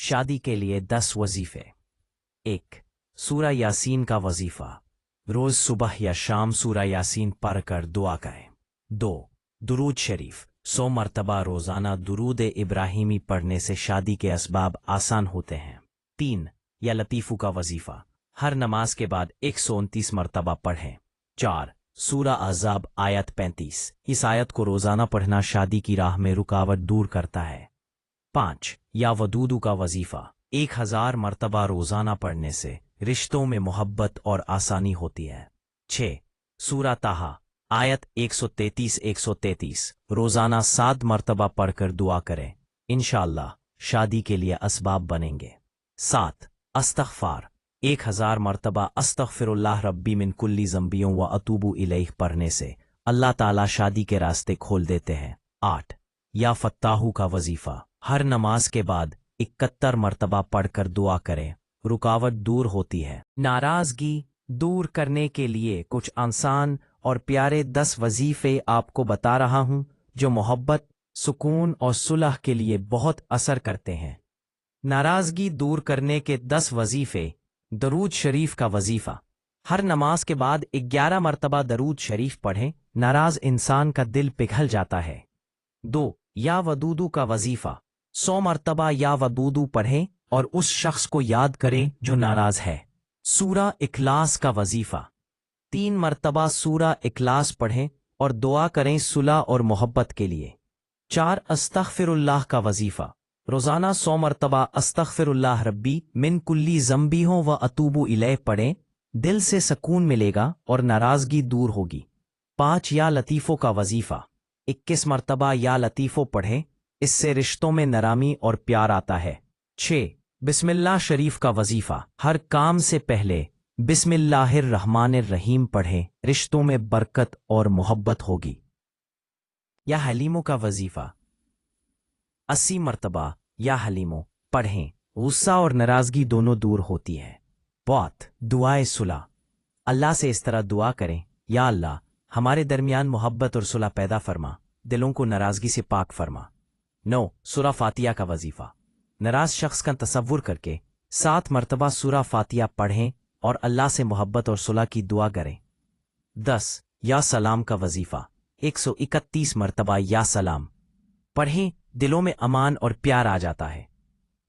शादी के लिए 10 वजीफे। 1. सूरा यासीन का वजीफा। रोज सुबह या शाम सूरा यासीन पढ़कर दुआ करें। 2. दुरूद शरीफ। 100 मरतबा रोजाना दुरूद इब्राहिमी पढ़ने से शादी के असबाब आसान होते हैं। 3. या लतीफ़ू का वजीफा। हर नमाज के बाद 129 मरतबा पढ़ें। 4. सूरा अज़ाब आयत 35। इस आयत को रोजाना पढ़ना शादी की राह में रुकावट दूर करता है। 5. या वदूदू का वजीफा। 1000 मरतबा रोजाना पढ़ने से रिश्तों में मोहब्बत और आसानी होती है। 6. सूरा ताहा आयत 133 रोजाना 7 मरतबा पढ़कर दुआ करें, इंशाअल्लाह शादी के लिए असबाब बनेंगे। 7. अस्तग़फ़ार 1000 मरतबा अस्तग़फ़िरुल्लाह रब्बी मिन कुल्ली ज़ंबियों व अतूबु इलैह पढ़ने से अल्लाह ताला शादी के रास्ते खोल देते हैं। 8. या फत्ताहू का वजीफा। हर नमाज के बाद 71 मरतबा पढ़कर दुआ करें, रुकावट दूर होती है। नाराजगी दूर करने के लिए कुछ आसान और प्यारे 10 वजीफे आपको बता रहा हूं जो मोहब्बत, सुकून और सुलह के लिए बहुत असर करते हैं। नाराजगी दूर करने के 10 वजीफे। दरूद शरीफ का वजीफा। हर नमाज के बाद 11 मरतबा दरूद शरीफ पढ़ें, नाराज इंसान का दिल पिघल जाता है। 2. या वदूदू का वजीफा। 100 मरतबा या वदूदू पढ़ें और उस शख्स को याद करें जो नाराज है। सूरा इखलास का वजीफा। 3 मरतबा सूरा इखलास पढ़ें और दुआ करें सुलह और मोहब्बत के लिए। 4. अस्तग़फ़िरुल्लाह का वजीफा। रोजाना 100 मरतबा अस्तग़फ़िरुल्लाह रब्बी मिन कुल्ली ज़ंबियों व अतूबु इलैह पढ़ें, दिल से सुकून मिलेगा और नाराजगी दूर होगी। 5. या लतीफ़ों का वजीफा। 21 मरतबा या लतीफ़ों पढ़ें, इससे रिश्तों में नरामी और प्यार आता है। 6. बिस्मिल्लाह शरीफ का वजीफा। हर काम से पहले बिस्मिल्लाहिर्रहमानिर्रहीम पढ़ें, रिश्तों में बरकत और मोहब्बत होगी। या हलीमों का वजीफा। 80 मरतबा या हलीमों पढ़ें, गुस्सा और नाराजगी दोनों दूर होती है। बहुत दुआए सुलह। अल्लाह से इस तरह दुआ करें, या अल्लाह हमारे दरमियान मोहब्बत और सुलह पैदा फरमा, दिलों को नाराजगी से पाक फरमा। 9. सूरा फातिहा का वजीफा। नाराज शख्स का तसव्वुर करके 7 मरतबा सूरा फातिहा पढ़ें और अल्लाह से मोहब्बत और सुलह की दुआ करें। 10. या सलाम का वजीफा। 131 मरतबा या सलाम पढ़ें, दिलों में अमान और प्यार आ जाता है।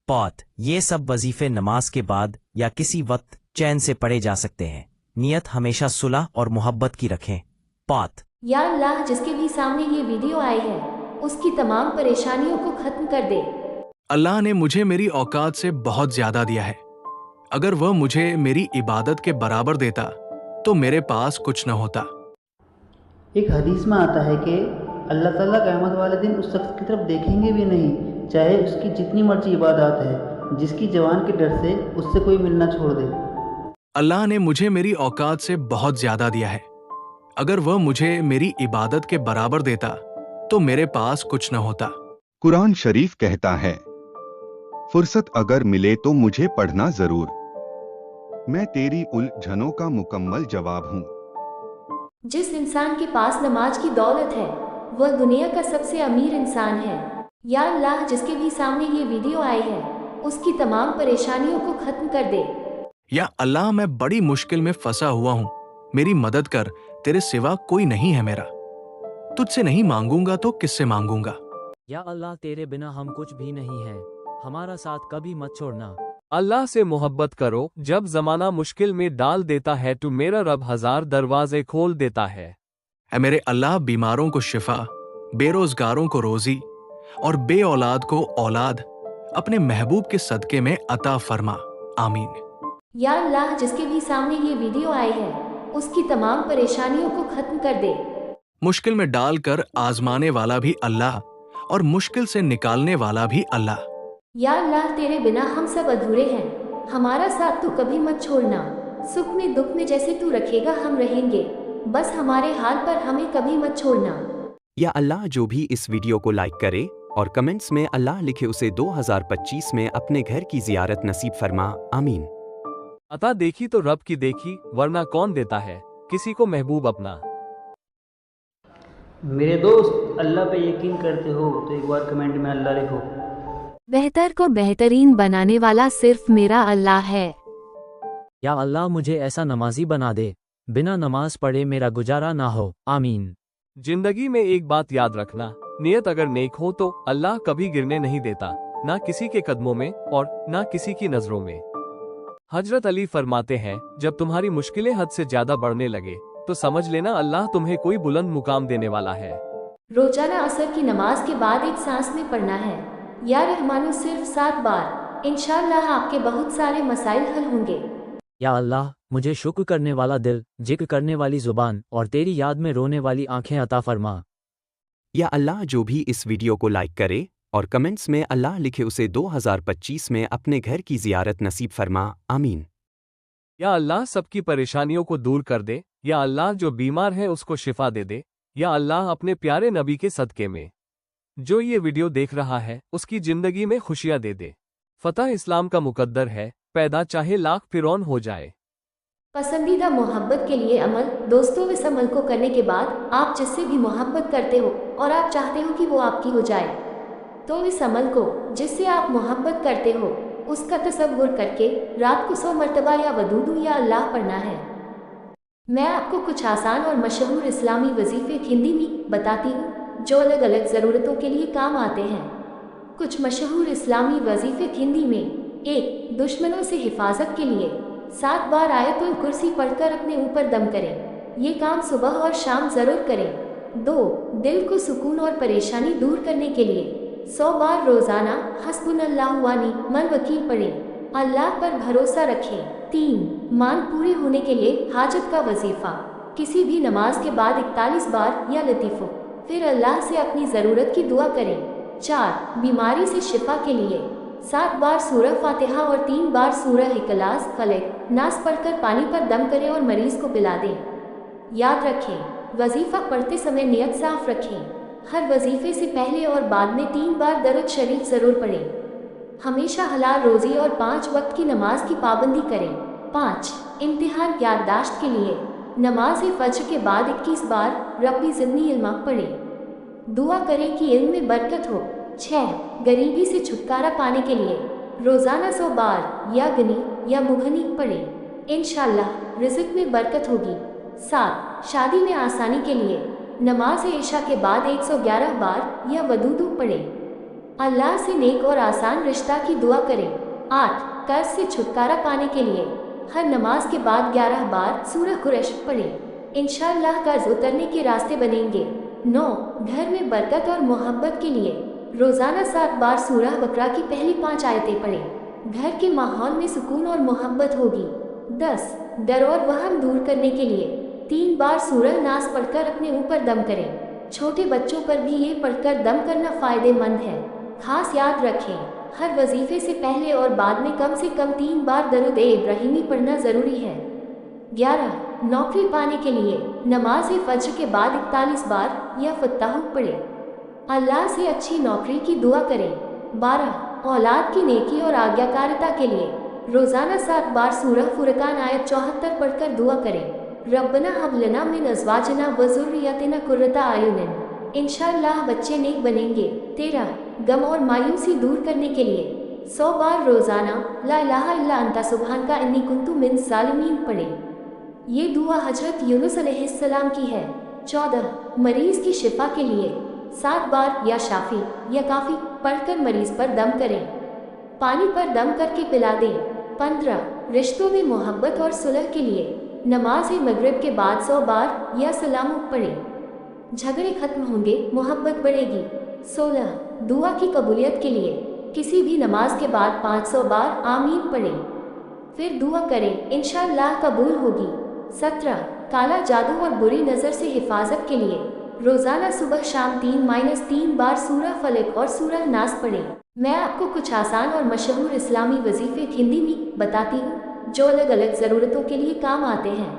बहुत ये सब वजीफे नमाज के बाद या किसी वक्त चैन से पढ़े जा सकते हैं। नियत हमेशा सुलह और मोहब्बत की रखें। बहुत या अल्लाह जिसके भी सामने ये वीडियो आई है उसकी तमाम परेशानियों को खत्म कर दे। अल्लाह ने मुझे मेरी औकात से बहुत ज्यादा दिया है। अगर वह मुझे मेरी इबादत के बराबर देता तो मेरे पास कुछ न होता। एक हदीस में आता है कि अल्लाह ताला क़यामत वाले दिन उस शख्स की तरफ देखेंगे भी नहीं, चाहे उसकी जितनी मर्जी इबादत है, जिसकी जवान के डर से उससे कोई मिलना छोड़ दे। अल्लाह ने मुझे मेरी औकात से बहुत ज्यादा दिया है। अगर वह मुझे मेरी इबादत के बराबर देता तो मेरे पास कुछ न होता। कुरान शरीफ कहता है, फुर्सत अगर मिले तो मुझे पढ़ना जरूर, मैं तेरी उलझनों का मुकम्मल जवाब हूँ। जिस इंसान के पास नमाज की दौलत है वह दुनिया का सबसे अमीर इंसान है। या अल्लाह जिसके भी सामने ये वीडियो आई है उसकी तमाम परेशानियों को खत्म कर दे। या अल्लाह मैं बड़ी मुश्किल में फंसा हुआ हूँ, मेरी मदद कर, तेरे सिवा कोई नहीं है मेरा। तुझसे नहीं मांगूंगा तो किससे मांगूंगा। या अल्लाह तेरे बिना हम कुछ भी नहीं है, हमारा साथ कभी मत छोड़ना। अल्लाह से मोहब्बत करो, जब जमाना मुश्किल में डाल देता है तो मेरा रब 1000 दरवाजे खोल देता है। ऐ मेरे अल्लाह बीमारों को शिफा, बेरोजगारों को रोजी और बे औलाद को औलाद अपने महबूब के सदके में अता फरमा, आमीन। या अल्लाह जिसके भी सामने ये वीडियो आई है उसकी तमाम परेशानियों को खत्म कर दे। मुश्किल में डालकर आजमाने वाला भी अल्लाह और मुश्किल से निकालने वाला भी अल्लाह। या अल्लाह तेरे बिना हम सब अधूरे हैं, हमारा साथ तू कभी मत छोड़ना। सुख में दुख में जैसे तू रखेगा हम रहेंगे, बस हमारे हाल पर हमें कभी मत छोड़ना। या अल्लाह जो भी इस वीडियो को लाइक करे और कमेंट्स में अल्लाह लिखे उसे 2025 में अपने घर की जियारत नसीब फरमा, आमीन। अता देखी तो रब की देखी, वरना कौन देता है किसी को महबूब अपना। मेरे दोस्त अल्लाह पे यकीन करते हो तो एक बार कमेंट में अल्लाह लिखो। बेहतर को बेहतरीन बनाने वाला सिर्फ मेरा अल्लाह है। या अल्लाह मुझे ऐसा नमाजी बना दे, बिना नमाज पढ़े मेरा गुजारा ना हो, आमीन। जिंदगी में एक बात याद रखना, नियत अगर नेक हो तो अल्लाह कभी गिरने नहीं देता, ना किसी के कदमों में और ना किसी की नजरों में। हजरत अली फरमाते हैं, जब तुम्हारी मुश्किलें हद से ज्यादा बढ़ने लगे तो समझ लेना अल्लाह तुम्हें कोई बुलंद मुकाम देने वाला है। रोजाना असर की नमाज के बाद एक सांस में पढ़ना है, या रहमानो सिर्फ 7 बार। इंशाअल्लाह आपके बहुत सारे मसाइल हल होंगे। या अल्लाह मुझे शुक्र करने वाला दिल, जिक्र करने वाली जुबान और तेरी याद में रोने वाली आंखें अता फरमा। या अल्लाह जो भी इस वीडियो को लाइक करे और कमेंट्स में अल्लाह लिखे उसे 2025 में अपने घर की जियारत नसीब फरमा, आमीन। या अल्लाह सबकी परेशानियों को दूर कर दे, या अल्लाह जो बीमार है उसको शिफा दे दे, या अल्लाह अपने प्यारे नबी के सदके में जो ये वीडियो देख रहा है उसकी जिंदगी में खुशियां दे दे। फतह इस्लाम का मुकद्दर है, पैदा चाहे लाख फिरौन हो जाए। पसंदीदा मोहब्बत के लिए अमल। दोस्तों, इस अमल को करने के बाद आप जिससे भी मोहब्बत करते हो और आप चाहते हो कि वो आपकी हो जाए, तो इस अमल को जिससे आप मोहब्बत करते हो उसका तसव्वुर करके रात को 100 मरतबा या वदूदू या अल्लाह पढ़ना है। मैं आपको कुछ आसान और मशहूर इस्लामी वजीफे हिंदी में बताती हूँ जो अलग अलग ज़रूरतों के लिए काम आते हैं। कुछ मशहूर इस्लामी वजीफे हिंदी में। 1. दुश्मनों से हिफाजत के लिए 7 बार आयतुल कुर्सी पढ़कर अपने ऊपर दम करें। ये काम सुबह और शाम ज़रूर करें। 2. दिल को सुकून और परेशानी दूर करने के लिए 100 बार रोज़ाना हस्बुनल्लाहु व निअमल वकील पढ़ें। अल्लाह पर भरोसा रखें। 3. मान पूरे होने के लिए हाजत का वजीफ़ा किसी भी नमाज के बाद 41 बार या लतीफ़ो, फिर अल्लाह से अपनी ज़रूरत की दुआ करें। 4. बीमारी से शिफा के लिए 7 बार सूरह फातिहा और 3 बार सूरह इखलास फलक नास पढ़कर पानी पर दम करें और मरीज को पिला दें। याद रखें, वजीफ़ा पढ़ते समय नियत साफ रखें। हर वजीफे से पहले और बाद में 3 बार दरूद शरीफ ज़रूर पढ़ें। हमेशा हलाल रोज़ी और 5 वक्त की नमाज की पाबंदी करें। 5. इम्तिहान याददाश्त के लिए नमाज फज्र के बाद 21 बार रब्बी ज़िदनी इल्मा पढ़ें। दुआ करें कि इल्म में बरकत हो। 6. गरीबी से छुटकारा पाने के लिए रोज़ाना 100 बार या गनी या मुगनी पढ़ें। इंशाअल्लाह रिज़्क़ में बरकत होगी। 7. शादी में आसानी के लिए नमाज इशा के बाद 111 बार या वदूदू पढ़ें। अल्लाह से नेक और आसान रिश्ता की दुआ करें। 8. कर्ज से छुटकारा पाने के लिए हर नमाज के बाद 11 बार सूरह कुरैश पढ़ें। इंशाअल्लाह कर्ज उतरने के रास्ते बनेंगे। 9. घर में बरकत और मोहब्बत के लिए रोज़ाना 7 बार सूरह बकरा की पहली 5 आयतें पढ़ें। घर के माहौल में सुकून और मोहब्बत होगी। 10. डर और वहम दूर करने के लिए 3 बार सूरह नास पढ़कर अपने ऊपर दम करें। छोटे बच्चों पर भी ये पढ़कर दम करना फ़ायदेमंद है। खास याद रखें, हर वजीफे से पहले और बाद में कम से कम 3 बार दरूद इब्राहिमी पढ़ना ज़रूरी है। 11. नौकरी पाने के लिए नमाज फज्र के बाद 41 बार या फत्ताह पढ़ें। अल्लाह से अच्छी नौकरी की दुआ करें। 12. औलाद की नेकी और आज्ञाकारिता के लिए रोज़ाना 7 बार सूरह फुरकान आयत 74 पढ़कर दुआ करें। रब्बना हब लना मिन अज़वाजना व ज़ुर्रियतिना कुर्रता आयुनिन। इंशाअल्लाह बच्चे नेक बनेंगे। 13. गम और मायूसी दूर करने के लिए 100 बार रोज़ाना ला इलाहा इल्ला अंता सुब्हानका इन्नी कुन्तु मिन ज़ालिमीन पढ़ें। ये दुआ हजरत यूनुस अलैहिस्सलाम की है। 14. मरीज़ की शिफा के लिए 7 बार या शाफी या काफ़ी पढ़कर मरीज़ पर दम करें। पानी पर दम करके पिला दें। 15. रिश्तों में मोहब्बत और सुलह के लिए नमाज मगरिब के बाद 100 बार या सलाम पढ़ें। झगड़े खत्म होंगे, मोहब्बत बढ़ेगी। 16. दुआ की कबूलियत के लिए किसी भी नमाज के बाद 500 बार आमीन पढ़ें, फिर दुआ करें, इंशाअल्लाह कबूल होगी। 17. काला जादू और बुरी नज़र से हिफाजत के लिए रोज़ाना सुबह शाम 3-3 बार सूरह फलक और सूरह नास पढ़ें। मैं आपको कुछ आसान और मशहूर इस्लामी वजीफे हिंदी में बताती हूँ जो अलग अलग ज़रूरतों के लिए काम आते हैं।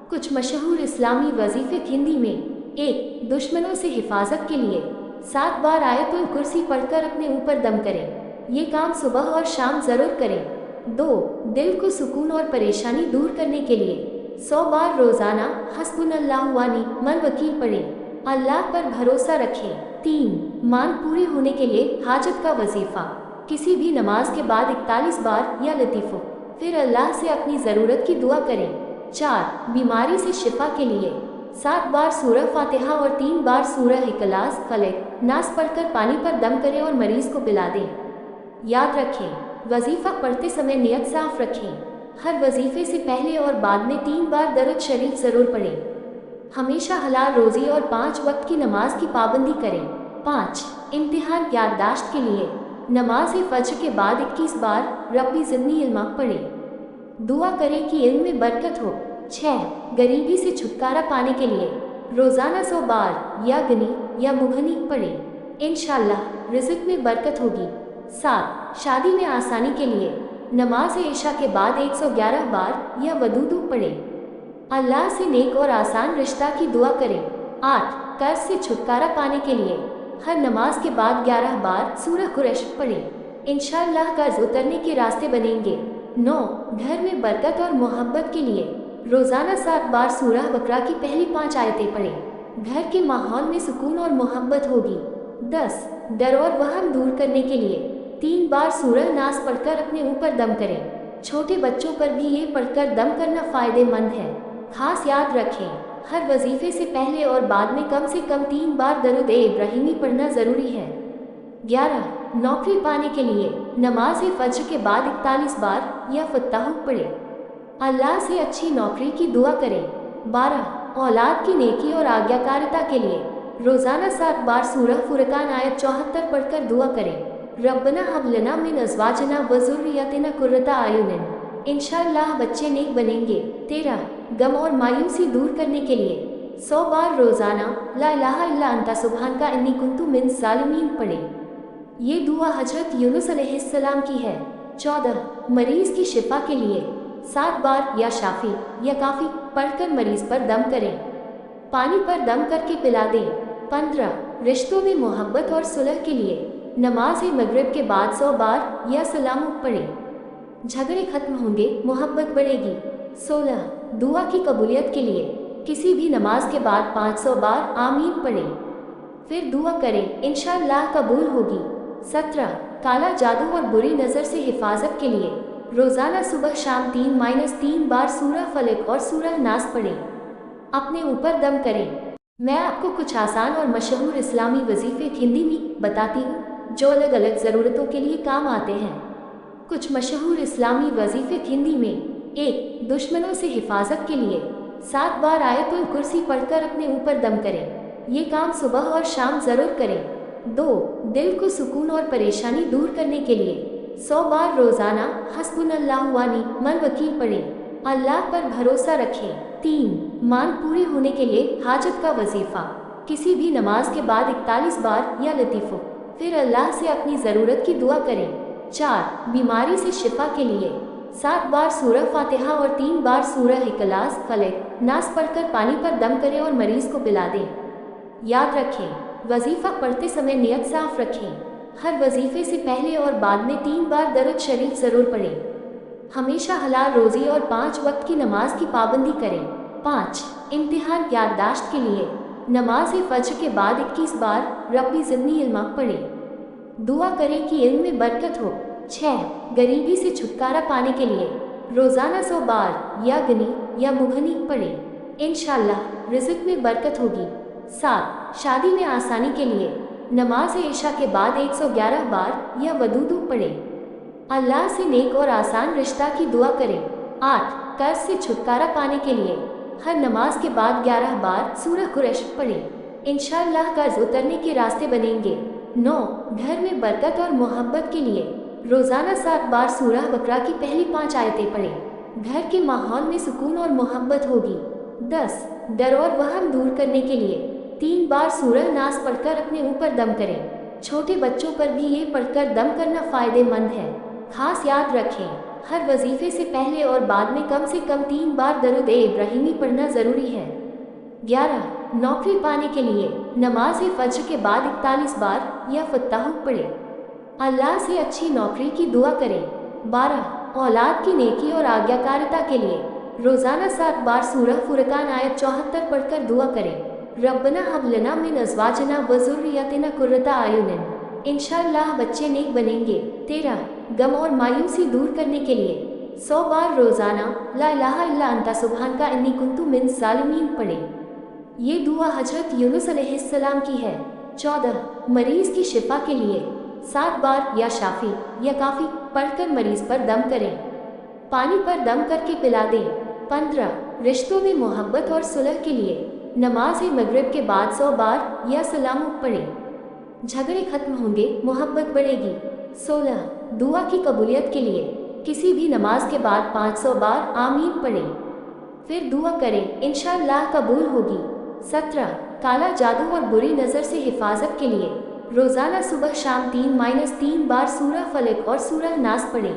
कुछ मशहूर इस्लामी वजीफे हिंदी में। 1. दुश्मनों से हिफाजत के लिए 7 बार आयतुल कुर्सी पढ़कर अपने ऊपर दम करें। ये काम सुबह और शाम ज़रूर करें। 2. दिल को सुकून और परेशानी दूर करने के लिए 100 बार रोज़ाना हस्बुनल्लाहु व निअमल वकील पढ़ें। अल्लाह पर भरोसा रखें। 3. मान पूरे होने के लिए हाजत का वजीफ़ा किसी भी नमाज के बाद 41 बार या लतीफ़ो। फिर अल्लाह से अपनी ज़रूरत की दुआ करें। 4. बीमारी से शिफा के लिए 7 बार सूरह फातिहा और 3 बार सूरह इखलास फलक नास पढ़कर पानी पर दम करें और मरीज को पिला दें। याद रखें, वजीफ़ा पढ़ते समय नियत साफ रखें। हर वजीफे से पहले और बाद में 3 बार दरूद शरीफ ज़रूर पढ़ें। हमेशा हलाल रोज़ी और 5 वक्त की नमाज की पाबंदी करें। 5. इम्तिहान याददाश्त के लिए नमाज फज्र के बाद 21 बार रब्बी ज़िदनी इल्मा पढ़ें। दुआ करें कि इल्म में बरकत हो। 6. गरीबी से छुटकारा पाने के लिए रोज़ाना 100 बार या गनी या मुगनी पढ़ें। इंशाअल्लाह रिज़्क में बरकत होगी। 7. शादी में आसानी के लिए नमाज इशा के बाद 111 बार या वदूदू पढ़ें। अल्लाह से नेक और आसान रिश्ता की दुआ करें। 8. कर्ज से छुटकारा पाने के लिए हर नमाज के बाद 11 बार सूरह कुरैश पढ़ें। इंशाअल्लाह कर्ज उतरने के रास्ते बनेंगे। 9. घर में बरकत और मोहब्बत के लिए रोज़ाना 7 बार सूरह बकरा की पहली 5 आयतें पढ़ें। घर के माहौल में सुकून और मोहब्बत होगी। 10. डर और वहम दूर करने के लिए 3 बार सूरह नास पढ़कर अपने ऊपर दम करें। छोटे बच्चों पर भी ये पढ़कर दम करना फ़ायदेमंद है। खास याद रखें, हर वजीफे से पहले और बाद में कम से कम 3 बार दरूद इब्राहिमी पढ़ना ज़रूरी है। 11. नौकरी पाने के लिए नमाज फज्र के बाद 41 बार या फत्ताह पढ़ें। अल्लाह से अच्छी नौकरी की दुआ करें। 12. औलाद की नेकी और आज्ञाकारिता के लिए रोज़ाना 7 बार सूरह फुरकान आयत 74 पढ़कर दुआ करें। रब्बना हब लना मिन अज़वाजना व ज़ुर्रियतिना कुर्रता आयुनिन। इंशाअल्लाह बच्चे नेक बनेंगे। 13. गम और मायूसी दूर करने के लिए 100 बार रोज़ाना ला इलाहा इल्ला अंता सुब्हानका इन्नी कुन्तु मिन ज़ालिमीन पढ़ें। ये दुआ हजरत यूनुस अलैहिस्सलाम की है। 14. मरीज़ की शिफा के लिए 7 बार या शाफी या काफ़ी पढ़कर मरीज़ पर दम करें। पानी पर दम करके पिला दें। 15. रिश्तों में मोहब्बत और सुलह के लिए नमाज मगरिब के बाद 100 बार या सलाम पढ़ें। झगड़े खत्म होंगे, मोहब्बत बढ़ेगी। 16. दुआ की कबूलियत के लिए किसी भी नमाज के बाद 500 बार आमीन पढ़ें। फिर दुआ करें, इंशाअल्लाह कबूल होगी। 17. काला जादू और बुरी नज़र से हिफाजत के लिए रोज़ाना सुबह शाम 3-3 बार सूरह फलक और सूरह नास पढ़ें। अपने ऊपर दम करें। मैं आपको कुछ आसान और मशहूर इस्लामी वजीफे हिंदी में बताती हूँ जो अलग अलग ज़रूरतों के लिए काम आते हैं। कुछ मशहूर इस्लामी वजीफे हिंदी में: 1. दुश्मनों से हिफाजत के लिए 7 बार आयतुल कुर्सी पढ़कर अपने ऊपर दम करें। ये काम सुबह और शाम ज़रूर करें। 2. दिल को सुकून और परेशानी दूर करने के लिए 100 बार रोज़ाना हस्बुनल्लाहु व निअमल वकील पढ़ें। अल्लाह पर भरोसा रखें। 3. मांग पूरी होने के लिए हाजत का वजीफ़ा किसी भी नमाज के बाद 41 बार या लतीफ़ो। फिर अल्लाह से अपनी ज़रूरत की दुआ करें। 4. बीमारी से शिफा के लिए 7 बार सूरह फातिहा और 3 बार सूरह इखलास फलक नास पढ़कर पानी पर दम करें और मरीज को पिला दें। याद रखें, वजीफ़ा पढ़ते समय नियत साफ रखें। हर वजीफे से पहले और बाद में 3 बार दरूद शरीफ ज़रूर पढ़ें। हमेशा हलाल रोज़ी और 5 वक्त की नमाज की पाबंदी करें। 5. इम्तिहान याददाश्त के लिए नमाज फज्र के बाद 21 बार रब्बी ज़िदनी इल्मा पढ़ें। दुआ करें कि इल्म में बरकत हो। 6. गरीबी से छुटकारा पाने के लिए रोज़ाना 100 बार या गनी या मुगनी पढ़ें। इंशाअल्लाह रिज़्क में बरकत होगी। 7. शादी में आसानी के लिए नमाज इशा के बाद 111 बार या वदूदू पढ़ें। अल्लाह से नेक और आसान रिश्ता की दुआ करें। 8. कर्ज से छुटकारा पाने के लिए हर नमाज के बाद 11 बार सूरह कुरैश पढ़ें। इंशाअल्लाह कर्ज उतरने के रास्ते बनेंगे। 9. घर में बरकत और मोहब्बत के लिए रोज़ाना 7 बार सूरह बकरा की पहली 5 आयतें पढ़ें। घर के माहौल में सुकून और मोहब्बत होगी। 10. डर और वहम दूर करने के लिए 3 बार सूरह नास पढ़कर अपने ऊपर दम करें। छोटे बच्चों पर भी ये पढ़कर दम करना फ़ायदेमंद है। खास याद रखें, हर वजीफे से पहले और बाद में कम से कम 3 बार दरूद इब्राहिमी पढ़ना ज़रूरी है। 11. नौकरी पाने के लिए नमाज फज्र के बाद 41 बार या फत्ताह पढ़ें। अल्लाह से अच्छी नौकरी की दुआ करें। 12. औलाद की नेकी और आज्ञाकारिता के लिए रोज़ाना 7 बार सूरह फुरकान आयत 74 पढ़कर दुआ करें। रब्बना हब लना मिन अज़वाजना व ज़ुर्रियतिना कुर्रता आयुनिन। इंशाअल्लाह बच्चे नेक बनेंगे। 13 गम और मायूसी दूर करने के लिए 100 बार रोजाना ला इलाहा इल्ला अंता सुब्हानका इन्नी कुन्तु मिन ज़ालिमीन पढ़ें। ये दुआ हजरत यूनुस अलैहिस्सलाम की है। 14 मरीज की शिफा के लिए 7 बार या शाफी या काफी पढ़कर मरीज पर दम करें, पानी पर दम करके पिला दें। 15 रिश्तों में मोहब्बत और सुलह के लिए नमाज मगरिब के बाद 100 बार या सलाम पढ़ें, झगड़े खत्म होंगे, मोहब्बत बढ़ेगी। 16 दुआ की कबूलियत के लिए किसी भी नमाज के बाद 500 बार आमीन पढ़ें, फिर दुआ करें, इंशाअल्लाह कबूल होगी। 17 काला जादू और बुरी नज़र से हिफाजत के लिए रोज़ाना सुबह शाम 3-3 बार सूरह फलक और सूरह नास पढ़ें,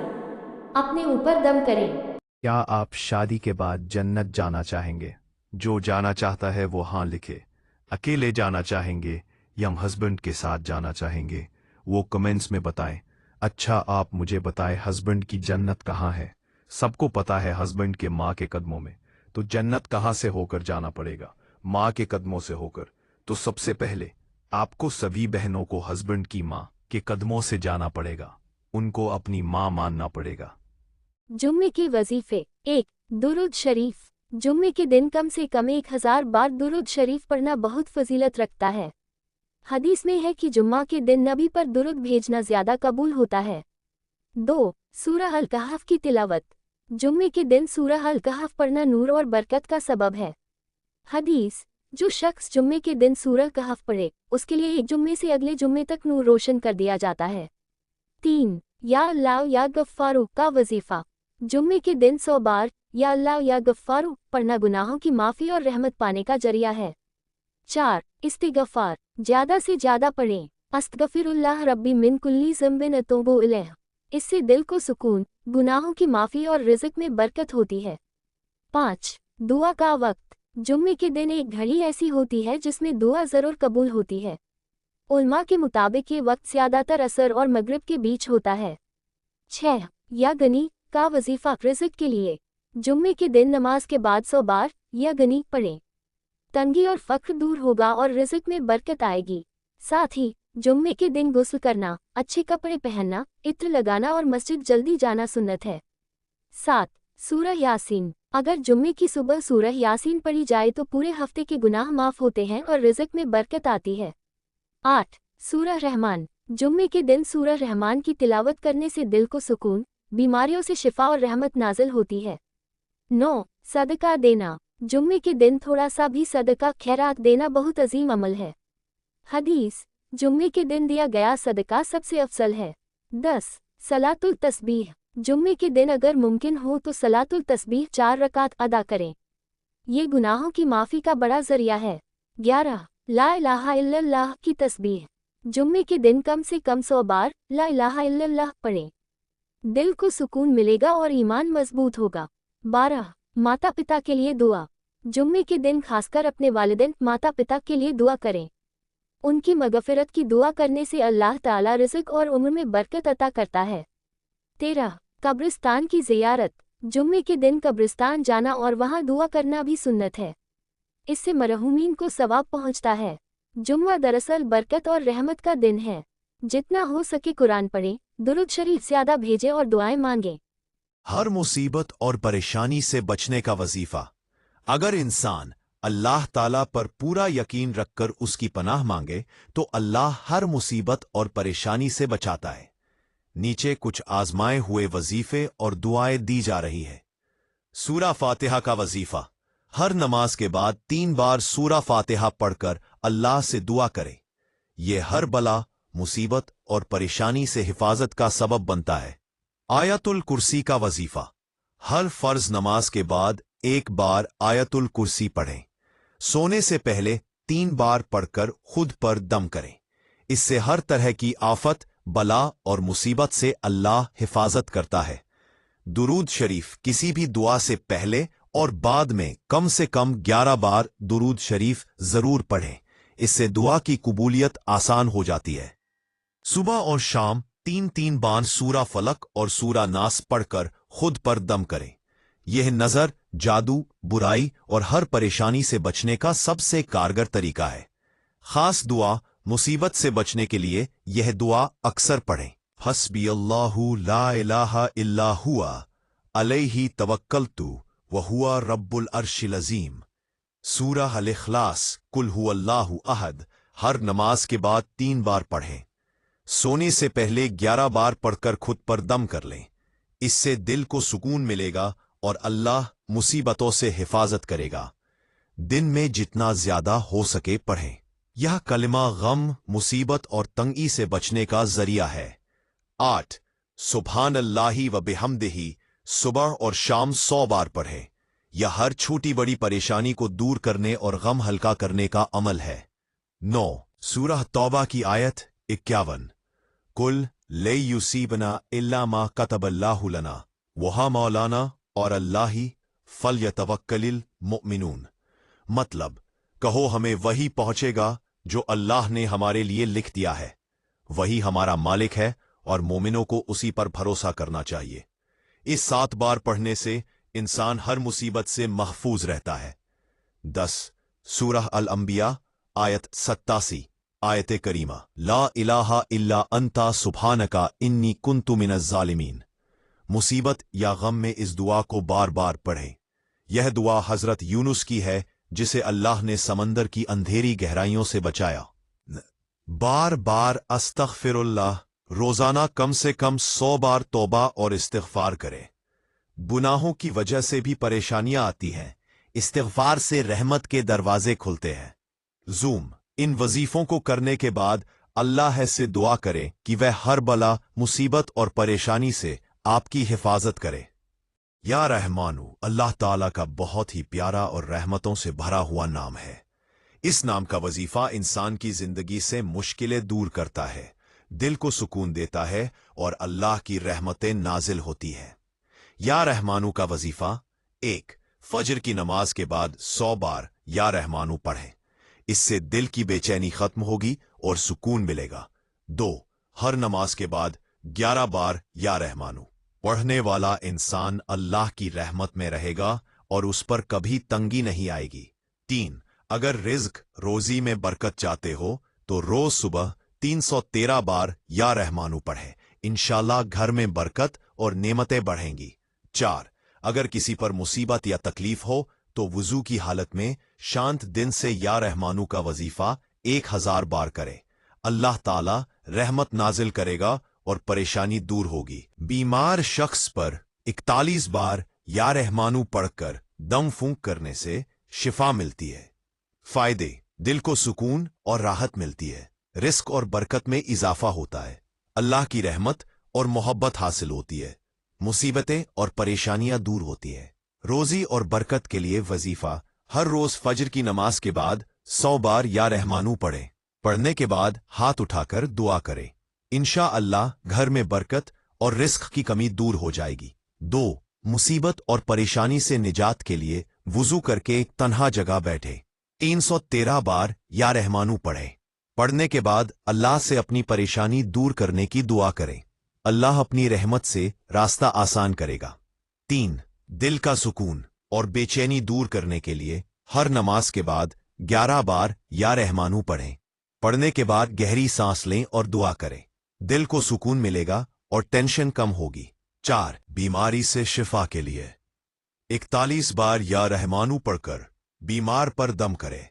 अपने ऊपर दम करें। क्या आप शादी के बाद जन्नत जाना चाहेंगे? जो जाना चाहता है वो हाँ लिखे। अकेले जाना चाहेंगे या हस्बैंड के साथ जाना चाहेंगे, वो कमेंट्स में बताएं। अच्छा आप मुझे बताएं हस्बैंड की जन्नत कहाँ है? सबको पता है हस्बैंड के माँ के कदमों में, तो जन्नत कहाँ से होकर जाना पड़ेगा? माँ के कदमों से होकर। तो सबसे पहले आपको सभी बहनों को हस्बैंड की माँ के कदमों से जाना पड़ेगा, उनको अपनी माँ मानना पड़ेगा। जुम्मे के वजीफे 1 दुरूद शरीफ। जुम्मे के दिन कम से कम 1000 बार दुरूद शरीफ पढ़ना बहुत फजीलत रखता है। हदीस में है कि जुम्मा के दिन नबी पर दुरूद भेजना ज्यादा कबूल होता है। 2 सूरह अल कहफ की तिलावत। जुम्मे के दिन सूरह अल कहफ पढ़ना नूर और बरकत का सबब है। हदीस जो शख्स जुम्मे के दिन सूरह कहफ पढ़े उसके लिए एक जुम्मे से अगले जुम्मे तक नूर रोशन कर दिया जाता है। 3 या अल्लाह या गफ्फारू का वजीफा। जुम्मे के दिन 100 बार या अल्लाह या गफ्फारू पढ़ना गुनाहों की माफ़ी और रहमत पाने का जरिया है। 4 इस्तिगफार ज्यादा से ज्यादा पढ़ें। अस्तगफिरुल्लाह रब्बी मिन कुल्ली ज़ंबिन अतूबु इलैह। इससे दिल को सुकून, गुनाहों की माफ़ी और रिज़्क में बरकत होती है। 5 दुआ का वक्त। जुम्मे के दिन एक घड़ी ऐसी होती है जिसमें दुआ ज़रूर कबूल होती है। उलमा के मुताबिक ये वक्त ज़्यादातर असर और मगरिब के बीच होता है। 6 या गनी का वजीफा रिज़्क के लिए। जुम्मे के दिन नमाज के बाद 100 बार या गनी पढ़ें, तंगी और फ़क्र दूर होगा और रिज़्क में बरकत आएगी। साथ ही जुम्मे के दिन गुस्ल करना, अच्छे कपड़े पहनना, इत्र लगाना और मस्जिद जल्दी जाना सुन्नत है। 7 सूरह यासीन। अगर जुम्मे की सुबह सूरह यासीन पढ़ी जाए तो पूरे हफ्ते के गुनाह माफ़ होते हैं और रिज़्क में बरकत आती है। 8 सूरह रहमान। जुम्मे के दिन सूरह रहमान की तिलावत करने से दिल को सुकून, बीमारियों से शिफा और रहमत नाजिल होती है। 9 सदका देना। जुम्मे के दिन थोड़ा सा भी सदका खैरात देना बहुत अजीम अमल है। हदीस जुम्मे के दिन दिया गया सदका सबसे अफसल है। 10 सलातुल तस्बीह। जुम्मे के दिन अगर मुमकिन हो तो सलातुल तस्बीह 4 रकात अदा करें, ये गुनाहों की माफ़ी का बड़ा जरिया है। 11 ला इलाहा इल्लल्लाह की तस्बीह। जुम्मे के दिन कम से कम 100 बार ला इलाहा इल्लल्लाह पढ़ें, दिल को सुकून मिलेगा और ईमान मजबूत होगा। 12 माता पिता के लिए दुआ। जुम्मे के दिन खासकर अपने वालिदैन माता पिता के लिए दुआ करें, उनकी मगफिरत की दुआ करने से अल्लाह ताला रिज़्क और उम्र में बरकत अता करता है। 13 कब्रिस्तान की ज़ियारत। जुम्मे के दिन कब्रिस्तान जाना और वहाँ दुआ करना भी सुन्नत है, इससे मरहूमीन को सवाब पहुँचता है। जुम्मा दरअसल बरकत और रहमत का दिन है। जितना हो सके कुरान पढ़ें, दुरूद शरीफ ज़्यादा भेजें और दुआएं मांगें। हर मुसीबत और परेशानी से बचने का वजीफा। अगर इंसान अल्लाह ताला पर पूरा यकीन रखकर उसकी पनाह मांगे तो अल्लाह हर मुसीबत और परेशानी से बचाता है। नीचे कुछ आजमाए हुए वजीफे और दुआएं दी जा रही है। सूरा फातिहा का वजीफा। हर नमाज के बाद 3 बार सूरा फातिहा पढ़कर अल्लाह से दुआ करें। यह हर बला, मुसीबत और परेशानी से हिफाजत का सबब बनता है। आयतुल कुर्सी का वजीफा। हर फर्ज नमाज के बाद 1 बार आयतुल कुर्सी पढ़ें। सोने से पहले 3 बार पढ़कर खुद पर दम करें। इससे हर तरह की आफत, बला और मुसीबत से अल्लाह हिफाजत करता है। दुरूद शरीफ। किसी भी दुआ से पहले और बाद में कम से कम 11 बार दुरूद शरीफ जरूर पढ़ें, इससे दुआ की कबूलियत आसान हो जाती है। सुबह और शाम 3-3 बार सूरा फलक और सूरा नास पढ़कर खुद पर दम करें। यह नजर, जादू, बुराई और हर परेशानी से बचने का सबसे कारगर तरीका है। खास दुआ मुसीबत से बचने के लिए यह दुआ अक्सर पढ़ें। हस्बी अल्लाहु ला इलाहा इल्ला हुआ अलैहि तवक्कलतु व हुआ रब्बुल अर्शिल अज़ीम। सूरह अल इखलास, कुल हुवल्लाहु अहद हर नमाज के बाद 3 बार पढ़ें। सोने से पहले 11 बार पढ़कर खुद पर दम कर लें। इससे दिल को सुकून मिलेगा और अल्लाह मुसीबतों से हिफाजत करेगा। दिन में जितना ज्यादा हो सके पढ़ें। यह कलिमा गम, मुसीबत और तंगी से बचने का जरिया है। 8 सुभान अल्लाही व बिहम्दिही सुबह और शाम 100 बार पढ़ें। यह हर छोटी बड़ी परेशानी को दूर करने और गम हल्का करने का अमल है। 9 सूरह तौबा की आयत 51, कुल ले युसीबना इल्ला मा कतबल्लाहु लना वहा मौलाना और अल्लाही फल यतवक्कलिल मुमिनून। मतलब, कहो हमें वही पहुंचेगा जो अल्लाह ने हमारे लिए लिख दिया है, वही हमारा मालिक है और मोमिनों को उसी पर भरोसा करना चाहिए। इस 7 बार पढ़ने से इंसान हर मुसीबत से महफूज रहता है। 10 सूरह अल अंबिया आयत 87, आयत करीमा ला इलाहा इल्ला अंता सुब्हानका इन्नी कुन्तु मिनज़ ज़ालिमीन। मुसीबत या गम में इस दुआ को बार बार पढ़ें। यह दुआ हजरत यूनुस की है, जिसे अल्लाह ने समंदर की अंधेरी गहराइयों से बचाया। बार बार अस्तगफिरुल्लाह, रोजाना कम से कम 100 बार तौबा और इस्तिगफार करें। गुनाहों की वजह से भी परेशानियां आती हैं, इस्तिगफार से रहमत के दरवाजे खुलते हैं। ज़ूम, इन वजीफों को करने के बाद अल्लाह से दुआ करें कि वह हर बला, मुसीबत और परेशानी से आपकी हिफाजत करे। या रहमानु अल्लाह ताला का बहुत ही प्यारा और रहमतों से भरा हुआ नाम है। इस नाम का वजीफा इंसान की जिंदगी से मुश्किलें दूर करता है, दिल को सुकून देता है और अल्लाह की रहमतें नाजिल होती है। या रहमानु का वजीफा 1 फजर की नमाज के बाद 100 बार या रहमानु पढ़ें। इससे दिल की बेचैनी खत्म होगी और सुकून मिलेगा। 2 हर नमाज के बाद 11 बार या रहमानु पढ़ने वाला इंसान अल्लाह की रहमत में रहेगा और उस पर कभी तंगी नहीं आएगी। 3 अगर रिज्क रोजी में बरकत चाहते हो तो रोज सुबह 313 बार या रहमानु पढ़ें। इंशाल्लाह घर में बरकत और नेमतें बढ़ेंगी। 4 अगर किसी पर मुसीबत या तकलीफ हो तो वुजू की हालत में शांत दिन से या रहमानु का वजीफा 1000 बार करें। अल्लाह ताला रहमत नाजिल करेगा और परेशानी दूर होगी। बीमार शख्स पर 41 बार या रहमानु पढ़कर दम फूंक करने से शिफा मिलती है। फायदे, दिल को सुकून और राहत मिलती है, रिस्क और बरकत में इजाफा होता है, अल्लाह की रहमत और मोहब्बत हासिल होती है, मुसीबतें और परेशानियां दूर होती है। रोजी और बरकत के लिए वजीफा हर रोज फजर की नमाज के बाद 100 बार या रहमानु पढ़ें। पढ़ने के बाद हाथ उठाकर दुआ करें। इंशा अल्लाह घर में बरकत और रिस्क की कमी दूर हो जाएगी। 2 मुसीबत और परेशानी से निजात के लिए वुजू करके एक तन्हा जगह बैठे 313 बार या रहमानु पढ़ें। पढ़ने के बाद अल्लाह से अपनी परेशानी दूर करने की दुआ करें। अल्लाह अपनी रहमत से रास्ता आसान करेगा। 3 दिल का सुकून और बेचैनी दूर करने के लिए हर नमाज के बाद 11 बार या रहमानु पढ़ें। पढ़ने के बाद गहरी सांस लें और दुआ करें। दिल को सुकून मिलेगा और टेंशन कम होगी। 4 बीमारी से शिफा के लिए 41 बार या रहमानु पढ़कर बीमार पर दम करें।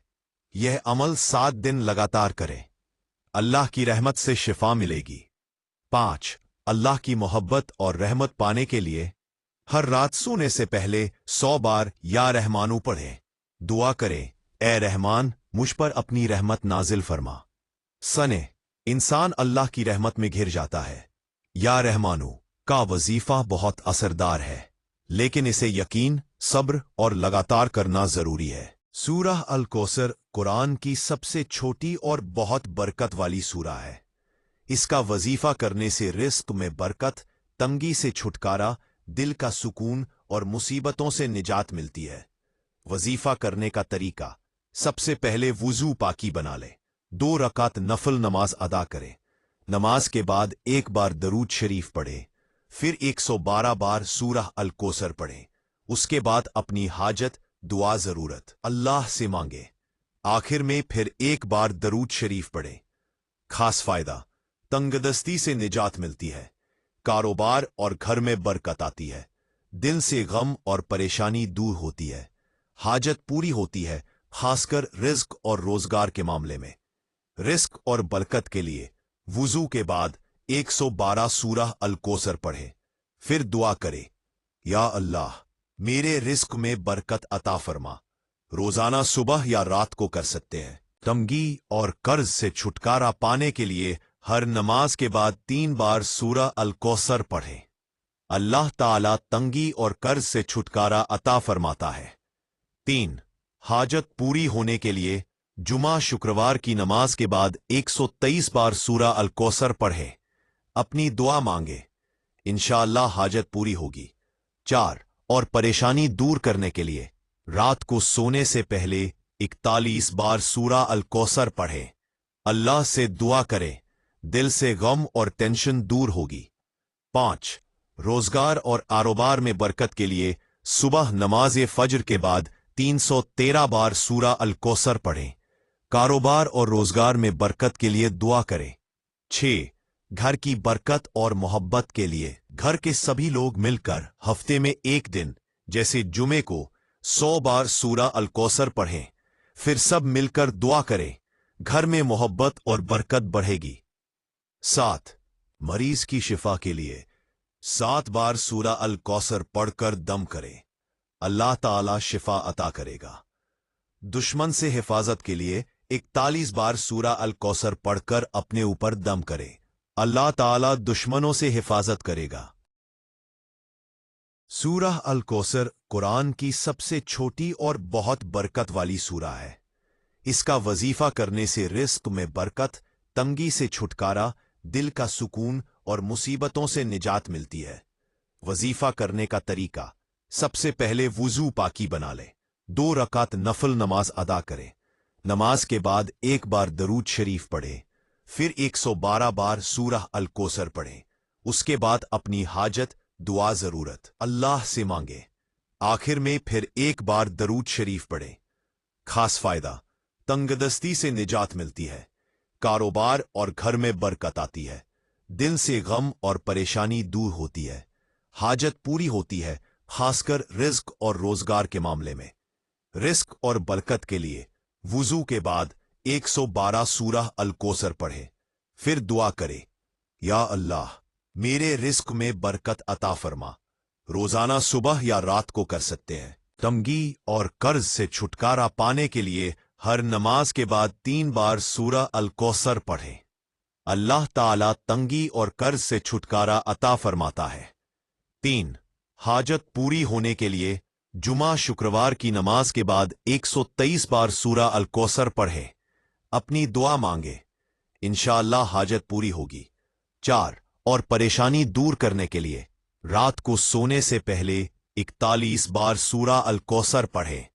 यह अमल 7 दिन लगातार करें, अल्लाह की रहमत से शिफा मिलेगी। 5 अल्लाह की मोहब्बत और रहमत पाने के लिए हर रात सोने से पहले 100 बार या रहमानु पढ़ें। दुआ करें, ए रहमान मुझ पर अपनी रहमत नाजिल फरमा। सने इंसान अल्लाह की रहमत में घिर जाता है। या रहमानु का वजीफा बहुत असरदार है, लेकिन इसे यकीन, सब्र और लगातार करना जरूरी है। सूरह अल कौसर कुरान की सबसे छोटी और बहुत बरकत वाली सूरह है। इसका वजीफा करने से रिस्क में बरकत, तंगी से छुटकारा, दिल का सुकून और मुसीबतों से निजात मिलती है। वजीफा करने का तरीका, सबसे पहले वुजू पाकी बना ले। 2 रकात नफल नमाज अदा करें। नमाज के बाद 1 बार दरूद शरीफ पढ़े, फिर 112 बार सूरह अल कौसर पढ़ें। उसके बाद अपनी हाजत, दुआ, जरूरत अल्लाह से मांगे। आखिर में फिर 1 बार दरूद शरीफ पढ़ें। खास फायदा, तंगदस्ती से निजात मिलती है, कारोबार और घर में बरकत आती है, दिल से गम और परेशानी दूर होती है, हाजत पूरी होती है, खासकर रिज्क और रोजगार के मामले में। रिस्क और बरकत के लिए वुजू के बाद 112 सूरह अल कौसर पढ़े, फिर दुआ करे, या अल्लाह मेरे रिस्क में बरकत अता फरमा। रोजाना सुबह या रात को कर सकते हैं। तंगी और कर्ज से छुटकारा पाने के लिए हर नमाज के बाद 3 बार सूरह अल कौसर पढ़ें। अल्लाह ताला तंगी और कर्ज से छुटकारा अता फरमाता है। 3. हाजत पूरी होने के लिए जुमा शुक्रवार की नमाज के बाद 123 बार सूरह अल कौसर पढ़ें, अपनी दुआ मांगे, इंशाअल्लाह हाजत पूरी होगी। 4. और परेशानी दूर करने के लिए रात को सोने से पहले 41 बार सूरह अल कौसर पढ़ें, अल्लाह से दुआ करें, दिल से गम और टेंशन दूर होगी। 5. रोजगार और कारोबार में बरकत के लिए सुबह नमाज फज्र के बाद 313 बार सूरह अल कौसर पढ़ें, कारोबार और रोजगार में बरकत के लिए दुआ करें। 6. घर की बरकत और मोहब्बत के लिए घर के सभी लोग मिलकर हफ्ते में एक दिन जैसे जुमे को 100 बार सूरह अल कौसर पढ़ें, फिर सब मिलकर दुआ करें, घर में मोहब्बत और बरकत बढ़ेगी। 7. मरीज की शिफा के लिए 7 बार सूरह अल कौसर पढ़कर दम करें, अल्लाह ताला शिफा अता करेगा। दुश्मन से हिफाजत के लिए 41 बार सूरह अल कौसर पढ़कर अपने ऊपर दम करें, अल्लाह ताला दुश्मनों से हिफाजत करेगा। सूरह अल कौसर कुरान की सबसे छोटी और बहुत बरकत वाली सूरह है। इसका वजीफा करने से रिस्क में बरकत, तंगी से छुटकारा, दिल का सुकून और मुसीबतों से निजात मिलती है। वजीफा करने का तरीका, सबसे पहले वुजू पाकी बना ले, 2 रकात नफल नमाज अदा करें, नमाज के बाद 1 बार दरूद शरीफ पढ़े, फिर 112 बार सूरह अल कौसर पढ़ें, उसके बाद अपनी हाजत, दुआ, जरूरत अल्लाह से मांगे, आखिर में फिर 1 बार दरूद शरीफ पढ़ें। खास फायदा, तंगदस्ती से निजात मिलती है, कारोबार और घर में बरकत आती है, दिल से गम और परेशानी दूर होती है, हाजत पूरी होती है, खासकर रिज्क और रोजगार के मामले में। रिस्क और बरकत के लिए वुजू के बाद 112 सूरह अल कौसर पढ़े, फिर दुआ करे, या अल्लाह मेरे रिस्क में बरकत अता फरमा। रोजाना सुबह या रात को कर सकते हैं। तंगी और कर्ज से छुटकारा पाने के लिए हर नमाज के बाद 3 बार सूरह अल कौसर पढ़ें, अल्लाह ताला तंगी और कर्ज से छुटकारा अता फरमाता है। 3. हाजत पूरी होने के लिए जुमा शुक्रवार की नमाज के बाद 123 बार सूरह अल कौसर पढ़ें, अपनी दुआ मांगे, इंशाअल्लाह हाजत पूरी होगी। 4. और परेशानी दूर करने के लिए रात को सोने से पहले 41 बार सूरह अल कौसर पढ़ें,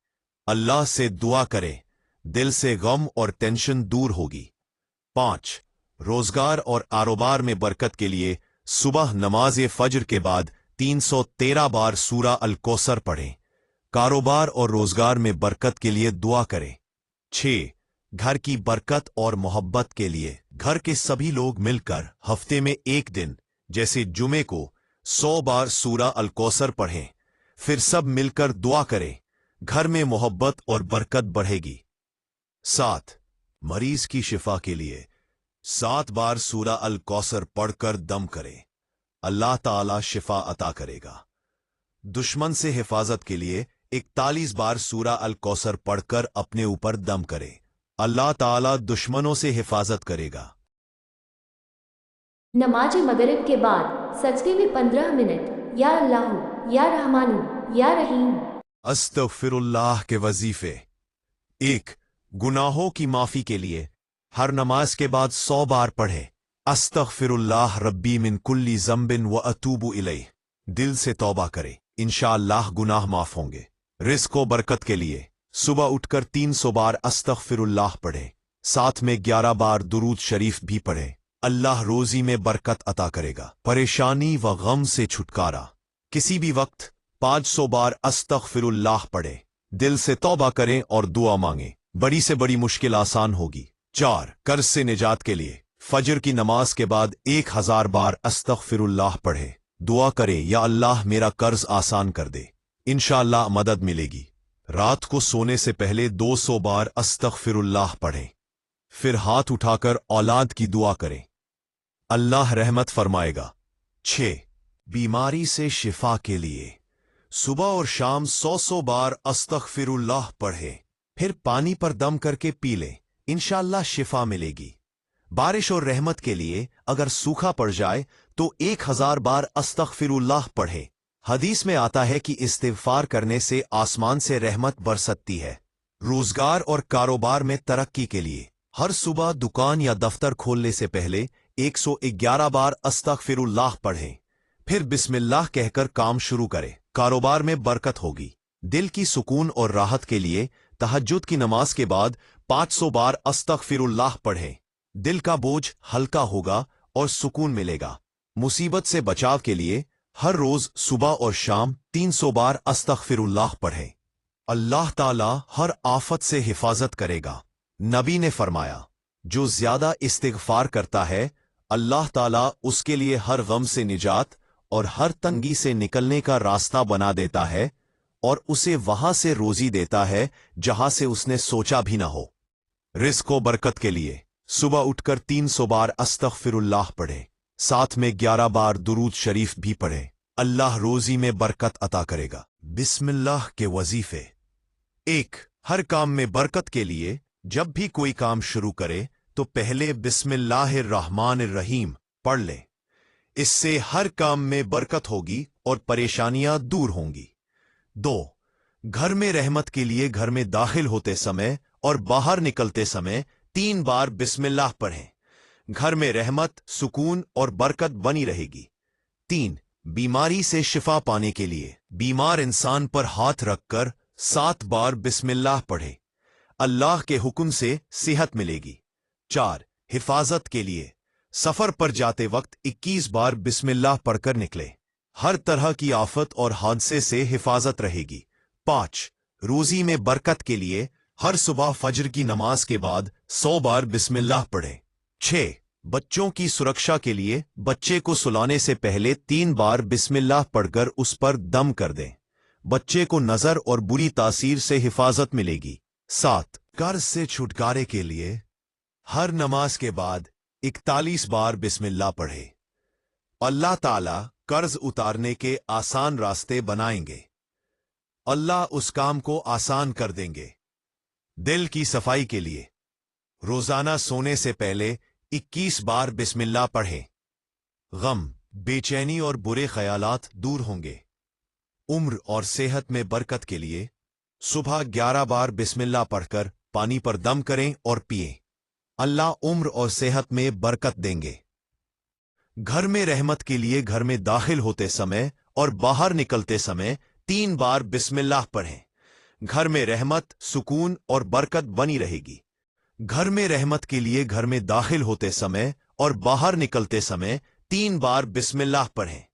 अल्लाह से दुआ करें, दिल से गम और टेंशन दूर होगी। 5. रोजगार और कारोबार में बरकत के लिए सुबह नमाज फज्र के बाद 313 बार सूरह अल कौसर पढ़ें, कारोबार और रोजगार में बरकत के लिए दुआ करें। 6. घर की बरकत और मोहब्बत के लिए घर के सभी लोग मिलकर हफ्ते में एक दिन जैसे जुमे को 100 बार सूरह अल कौसर पढ़ें, फिर सब मिलकर दुआ करें, घर में मोहब्बत और बरकत बढ़ेगी। 7. मरीज की शिफा के लिए 7 बार सूरह अल कौसर पढ़कर दम करें, अल्लाह ताला शिफा अता करेगा। दुश्मन से हिफाजत के लिए 41 बार सूरह अल कौसर पढ़कर अपने ऊपर दम करें, अल्लाह ताला दुश्मनों से हिफाजत करेगा। नमाज मगरिब के बाद सजदे में 15 मिनट या अल्लाहु या रहमानु या रहीम। अस्तगफिरुल्लाह के वजीफे। 1. गुनाहों की माफी के लिए हर नमाज के बाद 100 बार पढ़े, अस्तगफिरुल्लाह रब्बी मिन कुल्ली ज़म्बिन व अतूबु इलैह, दिल से तौबा करे, इंशाअल्लाह गुनाह माफ होंगे। रिस्क व बरकत के लिए सुबह उठकर 300 बार अस्तगफिरुल्लाह पढ़े, साथ में 11 बार दुरूद शरीफ भी पढ़े, अल्लाह रोजी में बरकत अता करेगा। परेशानी व गम से छुटकारा, किसी भी वक्त 500 बार अस्तगफिरुल्लाह पढ़े, दिल से तौबा करें और दुआ मांगे, बड़ी से बड़ी मुश्किल आसान होगी। 4. कर्ज से निजात के लिए फजर की नमाज के बाद 1000 बार अस्तगफिरुल्लाह पढ़े। दुआ करे, या अल्लाह मेरा कर्ज आसान कर दे, इंशाअल्लाह मदद मिलेगी। रात को सोने से पहले 200 बार अस्तगफिरुल्लाह पढ़ें। फिर हाथ उठाकर औलाद की दुआ करें, अल्लाह रहमत फरमाएगा। 6. बीमारी से शिफा के लिए सुबह और शाम 100 बार अस्तगफिरुल्लाह पढ़ें। फिर पानी पर दम करके पी लें, इंशाअल्लाह शिफा मिलेगी। बारिश और रहमत के लिए अगर सूखा पड़ जाए तो 1000 बार अस्तगफिरुल्लाह पढ़ें। हदीस में आता है कि इस्तिगफार करने से आसमान से रहमत बरसती है। रोजगार और कारोबार में तरक्की के लिए हर सुबह दुकान या दफ्तर खोलने से पहले 111 बार अस्तगफिरुल्लाह पढ़ें। फिर बिस्मिल्लाह कहकर काम शुरू करें, कारोबार में बरकत होगी। दिल की सुकून और राहत के लिए तहज्जुद की नमाज के बाद 500 बार अस्तगफिरुल्लाह पढ़ें। दिल का बोझ हल्का होगा और सुकून मिलेगा। मुसीबत से बचाव के लिए हर रोज सुबह और शाम 300 बार अस्तगफिरुल्लाह पढ़ें। अल्लाह ताला हर आफत से हिफाजत करेगा। नबी ने फरमाया, जो ज्यादा इस्तिगफार करता है अल्लाह ताला उसके लिए हर गम से निजात और हर तंगी से निकलने का रास्ता बना देता है और उसे वहां से रोजी देता है जहां से उसने सोचा भी ना हो। रिज़्क़ व बरकत के लिए सुबह उठकर 300 बार अस्तगफिरुल्लाह पढ़े, साथ में 11 बार दुरूद शरीफ भी पढ़े। अल्लाह रोजी में बरकत अता करेगा। बिस्मिल्लाह के वजीफे। 1. हर काम में बरकत के लिए जब भी कोई काम शुरू करे तो पहले बिस्मिल्लाहिर्रहमानिर्रहीम पढ़ ले। इससे हर काम में बरकत होगी और परेशानियां दूर होंगी। 2. घर में रहमत के लिए घर में दाखिल होते समय और बाहर निकलते समय 3 बार बिस्मिल्लाह पढ़ें। घर में रहमत, सुकून और बरकत बनी रहेगी। 3. बीमारी से शिफा पाने के लिए बीमार इंसान पर हाथ रखकर 7 बार बिस्मिल्लाह पढ़े, अल्लाह के हुक्म से सेहत मिलेगी। 4. हिफाजत के लिए सफर पर जाते वक्त 21 बार बिस्मिल्लाह पढ़कर निकले, हर तरह की आफत और हादसे से हिफाजत रहेगी। 5. रोजी में बरकत के लिए हर सुबह फजर की नमाज के बाद 100 बार बिस्मिल्लाह पढ़ें। 6. बच्चों की सुरक्षा के लिए बच्चे को सुलाने से पहले 3 बार बिस्मिल्लाह पढ़कर उस पर दम कर दें, बच्चे को नजर और बुरी तासीर से हिफाजत मिलेगी। 7. कर्ज से छुटकारे के लिए हर नमाज के बाद 41 बार बिस्मिल्लाह पढ़े, अल्लाह ताला कर्ज उतारने के आसान रास्ते बनाएंगे, अल्लाह उस काम को आसान कर देंगे। दिल की सफाई के लिए रोजाना सोने से पहले 21 बार बिस्मिल्लाह पढ़ें, गम, बेचैनी और बुरे ख्यालात दूर होंगे। उम्र और सेहत में बरकत के लिए सुबह 11 बार बिस्मिल्लाह पढ़कर पानी पर दम करें और पिएं, अल्लाह उम्र और सेहत में बरकत देंगे। घर में रहमत के लिए घर में दाखिल होते समय और बाहर निकलते समय 3 बार बिस्मिल्लाह पढ़ें, घर में रहमत, सुकून और बरकत बनी रहेगी। घर में रहमत के लिए घर में दाखिल होते समय और बाहर निकलते समय 3 बार बिस्मिल्लाह पढ़ें,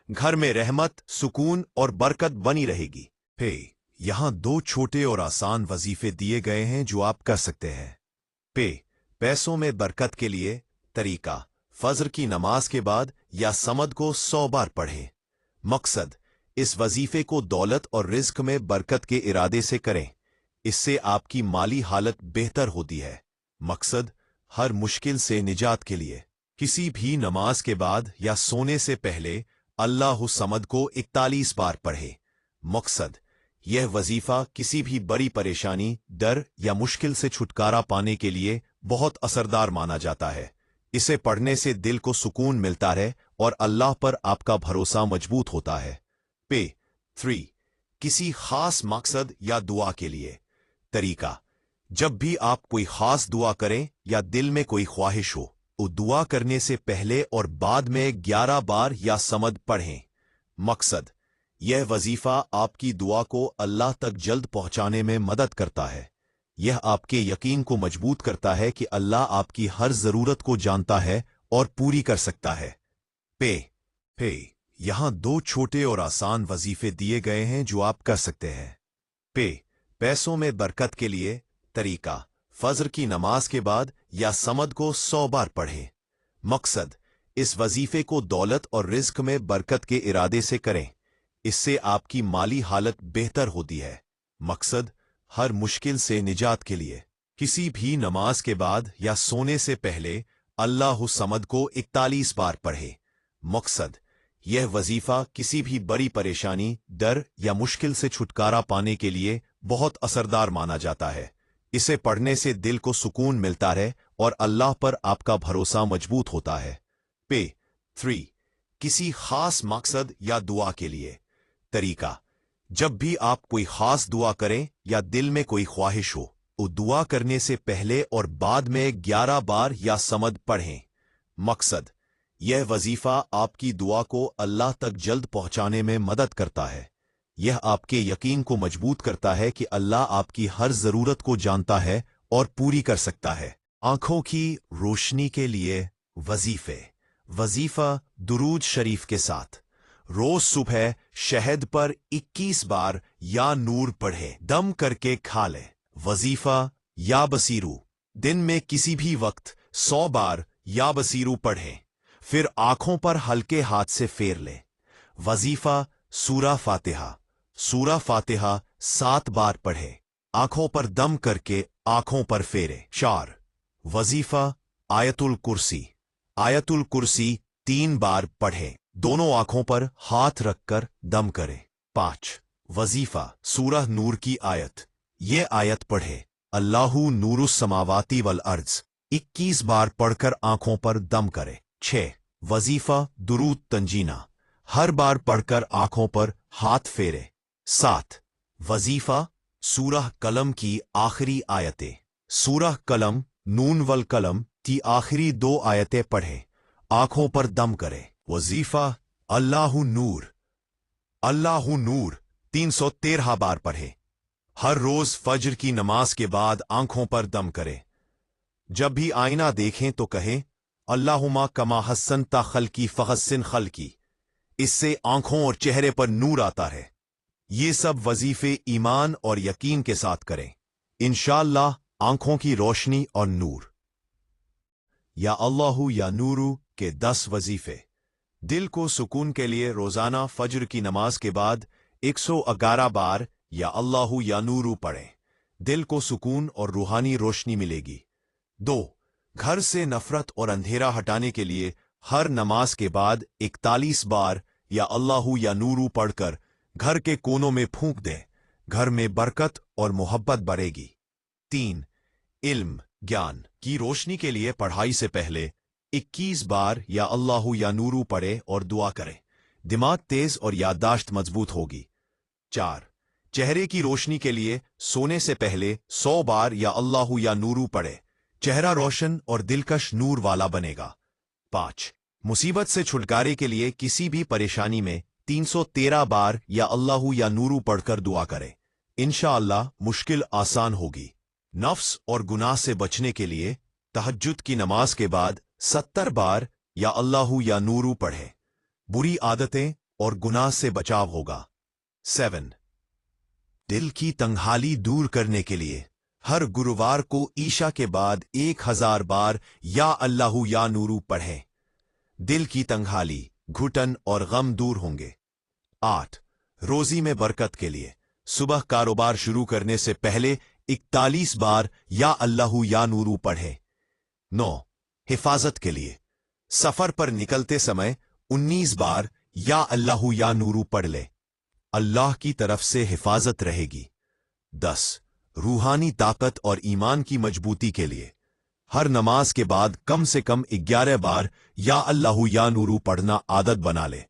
घर में रहमत, सुकून और बरकत बनी रहेगी। यहां 2 छोटे और आसान वजीफे दिए गए हैं जो आप कर सकते हैं। पैसों में बरकत के लिए तरीका, फजर की नमाज के बाद या समद को 100 बार पढ़ें। मकसद, इस वजीफे को दौलत और रिज़्क में बरकत के इरादे से करें, इससे आपकी माली हालत बेहतर होती है। मकसद, हर मुश्किल से निजात के लिए किसी भी नमाज के बाद या सोने से पहले अल्लाहु समद को 41 बार पढ़े। मकसद, यह वजीफा किसी भी बड़ी परेशानी, डर या मुश्किल से छुटकारा पाने के लिए बहुत असरदार माना जाता है। इसे पढ़ने से दिल को सुकून मिलता है और अल्लाह पर आपका भरोसा मजबूत होता है। 3. किसी खास मकसद या दुआ के लिए तरीका, जब भी आप कोई खास दुआ करें या दिल में कोई ख्वाहिश हो तो दुआ करने से पहले और बाद में 11 बार या समद पढ़ें। मकसद, यह वजीफा आपकी दुआ को अल्लाह तक जल्द पहुंचाने में मदद करता है। यह आपके यकीन को मजबूत करता है कि अल्लाह आपकी हर जरूरत को जानता है और पूरी कर सकता है। यहां 2 छोटे और आसान वजीफे दिए गए हैं जो आप कर सकते हैं। पैसों में बरकत के लिए तरीका, फजर की नमाज के बाद या समद को 100 बार पढ़ें, मकसद, इस वजीफे को दौलत और रिज्क में बरकत के इरादे से करें, इससे आपकी माली हालत बेहतर होती है। मकसद, हर मुश्किल से निजात के लिए किसी भी नमाज के बाद या सोने से पहले अल्लाह समद को 41 बार पढ़े। मकसद, यह वजीफा किसी भी बड़ी परेशानी, डर या मुश्किल से छुटकारा पाने के लिए बहुत असरदार माना जाता है। इसे पढ़ने से दिल को सुकून मिलता है और अल्लाह पर आपका भरोसा मजबूत होता है। पे 3, किसी खास मकसद या दुआ के लिए तरीका। जब भी आप कोई खास दुआ करें या दिल में कोई ख्वाहिश हो, तो दुआ करने से पहले और बाद में 11 बार या समद पढ़ें। मकसद, यह वजीफा आपकी दुआ को अल्लाह तक जल्द पहुंचाने में मदद करता है। यह आपके यकीन को मजबूत करता है कि अल्लाह आपकी हर जरूरत को जानता है और पूरी कर सकता है। आंखों की रोशनी के लिए वजीफे। वजीफा दुरूद शरीफ के साथ रोज सुबह शहद पर 21 बार या नूर पढ़े, दम करके खा ले। वजीफा या बसीरू, दिन में किसी भी वक्त 100 बार या बसीरू पढ़ें, फिर आंखों पर हल्के हाथ से फेर ले। वजीफा सूरा फातिहा। सूरा फातिहा 7 बार पढ़े, आंखों पर दम करके आंखों पर फेरे। 4, वजीफा आयतुल कुर्सी। आयतुल कुर्सी 3 बार पढ़े, दोनों आंखों पर हाथ रखकर दम करें। 5, वजीफा सूरह नूर की आयत। ये आयत पढ़े, अल्लाहु नूरुस समावाती वल अर्ज, 21 बार पढ़कर आंखों पर दम करे। 6, वजीफा दुरूद तंजीना। हर बार पढ़कर आंखों पर हाथ फेरे। 7, वजीफा सूरह कलम की आखिरी आयतें। सूरह कलम नून वल कलम की आखिरी 2 आयतें पढ़े, आंखों पर दम करे। वजीफा अल्लाहु नूर। अल्लाहु नूर 313 बार पढ़े, हर रोज फज्र की नमाज के बाद आंखों पर दम करे। जब भी आईना देखें तो कहें, अल्लाहुमा कमा हस्सनता खल्की फहस्सिन खल्की। इससे आंखों और चेहरे पर नूर आता है। ये सब वजीफे ईमान और यकीन के साथ करें, इंशाअल्लाह आंखों की रोशनी और नूर। या अल्लाहु या नूरू के 10 वजीफे। दिल को सुकून के लिए रोजाना फज्र की नमाज के बाद 111 बार या अल्लाहु या नूरू पढ़ें, दिल को सुकून और रूहानी रोशनी मिलेगी। 2, घर से नफरत और अंधेरा हटाने के लिए हर नमाज के बाद 41 बार या अल्लाहु या नूरू पढ़कर घर के कोनों में फूंक दे, घर में बरकत और मोहब्बत बढ़ेगी। 3, इल्म ज्ञान की रोशनी के लिए पढ़ाई से पहले 21 बार या अल्लाहु या नूरू पढ़े और दुआ करें, दिमाग तेज और याददाश्त मजबूत होगी। 4, चेहरे की रोशनी के लिए सोने से पहले 100 बार या अल्लाहु या नूरू पढ़े, चेहरा रोशन और दिलकश नूर वाला बनेगा। 5, मुसीबत से छुटकारे के लिए किसी भी परेशानी में 313 बार या अल्लाहु या नूरू पढ़कर दुआ करें, इंशाअल्लाह मुश्किल आसान होगी। नफ्स और गुनाह से बचने के लिए तहज्जुद की नमाज के बाद 70 बार या अल्लाहु या नूरू पढ़े, बुरी आदतें और गुनाह से बचाव होगा। 7, दिल की तंगहाली दूर करने के लिए हर गुरुवार को ईशा के बाद 1000 बार या अल्लाहु या नूरू पढ़ें, दिल की तंगहाली, घुटन और गम दूर होंगे। 8, रोजी में बरकत के लिए सुबह कारोबार शुरू करने से पहले 41 बार या अल्लाहु या नूरू पढ़े। 9, हिफाजत के लिए सफर पर निकलते समय 19 बार या अल्लाहु या नूरू पढ़ ले, अल्लाह की तरफ से हिफाजत रहेगी। 10, रूहानी ताकत और ईमान की मजबूती के लिए हर नमाज के बाद कम से कम 11 बार या अल्लाहु या नूरू पढ़ना आदत बना ले,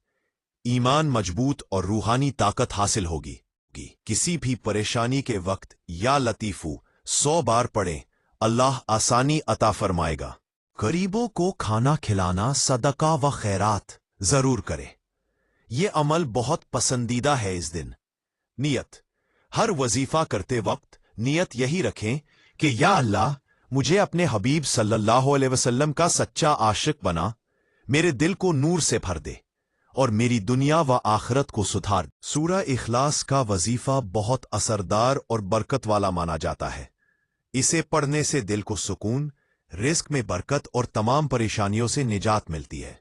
ईमान मजबूत और रूहानी ताकत हासिल होगी। किसी भी परेशानी के वक्त या लतीफू 100 बार पढ़ें, अल्लाह आसानी अता फरमाएगा। गरीबों को खाना खिलाना सदका व खैरात जरूर करें, यह अमल बहुत पसंदीदा है इस दिन। नियत, हर वजीफा करते वक्त नियत यही रखें कि या अल्लाह मुझे अपने हबीब सल्लल्लाहु अलैहि वसल्लम का सच्चा आशिक बना, मेरे दिल को नूर से भर दे और मेरी दुनिया व आखिरत को सुधार। सूरह इखलास का वजीफा बहुत असरदार और बरकत वाला माना जाता है। इसे पढ़ने से दिल को सुकून, रिस्क में बरकत और तमाम परेशानियों से निजात मिलती है।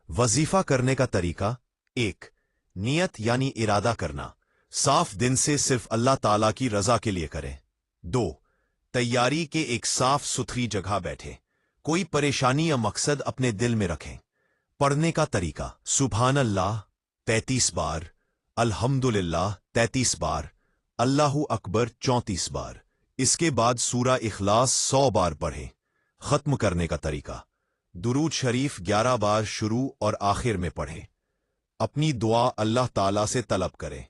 वजीफा करने का तरीका: 1. नियत यानी इरादा करना, साफ दिन से सिर्फ अल्लाह ताला की रजा के लिए करें। 2. तैयारी के एक साफ सुथरी जगह बैठे, कोई परेशानी या मकसद अपने दिल में रखें। पढ़ने का तरीका: सुभान अल्लाह 33 बार, अल्हम्दुलिल्लाह 33 बार, अल्लाहु अकबर 34 बार। इसके बाद सूरा इखलास 100 बार पढ़ें। खत्म करने का तरीका: दुरूद शरीफ 11 बार शुरू और आखिर में पढ़ें। अपनी दुआ अल्लाह ताला से तलब करें।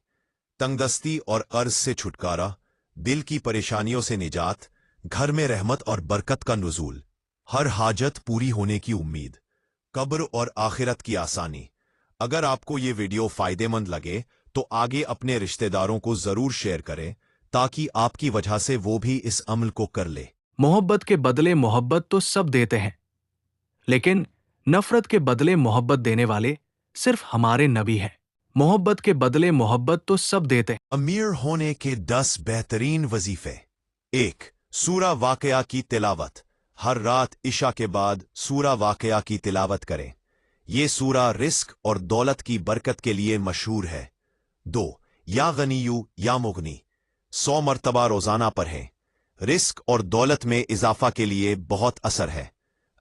तंगदस्ती और कर्ज से छुटकारा, दिल की परेशानियों से निजात, घर में रहमत और बरकत का नुज़ूल, हर हाजत पूरी होने की उम्मीद, कब्र और आखिरत की आसानी। अगर आपको ये वीडियो फायदेमंद लगे तो आगे अपने रिश्तेदारों को जरूर शेयर करें ताकि आपकी वजह से वो भी इस अमल को कर ले। मोहब्बत के बदले मोहब्बत तो सब देते हैं, लेकिन नफरत के बदले मोहब्बत देने वाले सिर्फ हमारे नबी हैं। मोहब्बत के बदले मोहब्बत तो सब देते हैं। अमीर होने के 10 बेहतरीन वजीफे। 1. सूरा वाकया की तिलावत, हर रात इशा के बाद सूरा वाकया की तिलावत करें। ये सूरा रिस्क और दौलत की बरकत के लिए मशहूर है। 2. या गनीयू या मुगनी, 100 मरतबा रोजाना पढ़ें। रिस्क और दौलत में इजाफा के लिए बहुत असर है।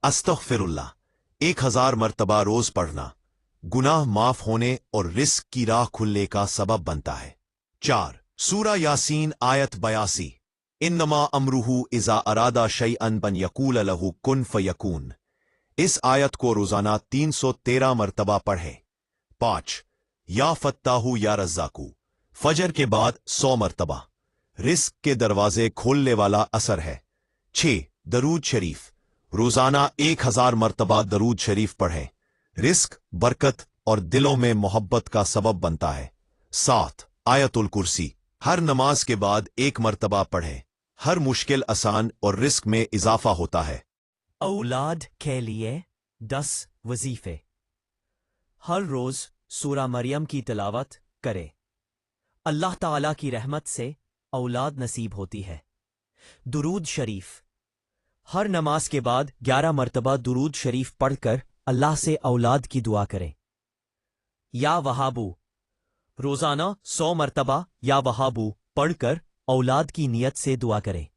अस्तगफिरुल्लाह 1000 मरतबा रोज पढ़ना गुनाह माफ होने और रिस्क की राह खुलने का सबब बनता है। 4. सूरा यासीन आयत 82, इन्नमा अमरुहु इज़ा अरादा शैअन बन यकूल लहू कुन फयकून। इस आयत को रोजाना 313 मरतबा पढ़ें। 5. या फत्ताहू या रज़्ज़ाकू, फजर के बाद 100 मरतबा, रिस्क के दरवाजे खोलने वाला असर है। 6. दरूद शरीफ, रोजाना 1000 मरतबा दरूद शरीफ पढ़ें। रिस्क, बरकत और दिलों में मोहब्बत का सबब बनता है। 7. आयतुल कुर्सी, हर नमाज के बाद 1 मरतबा पढ़ें। हर मुश्किल आसान और रिस्क में इजाफा होता है। औलाद के लिए 10 वजीफे। हर रोज सूरा मरियम की तिलावत करे। अल्लाह ताला की रहमत से औलाद नसीब होती है। दुरूद शरीफ, हर नमाज के बाद 11 मरतबा दुरूद शरीफ पढ़कर अल्लाह से औलाद की दुआ करें। या वहाबू, रोजाना 100 मरतबा या वहाबू पढ़कर औलाद की नियत से दुआ करें।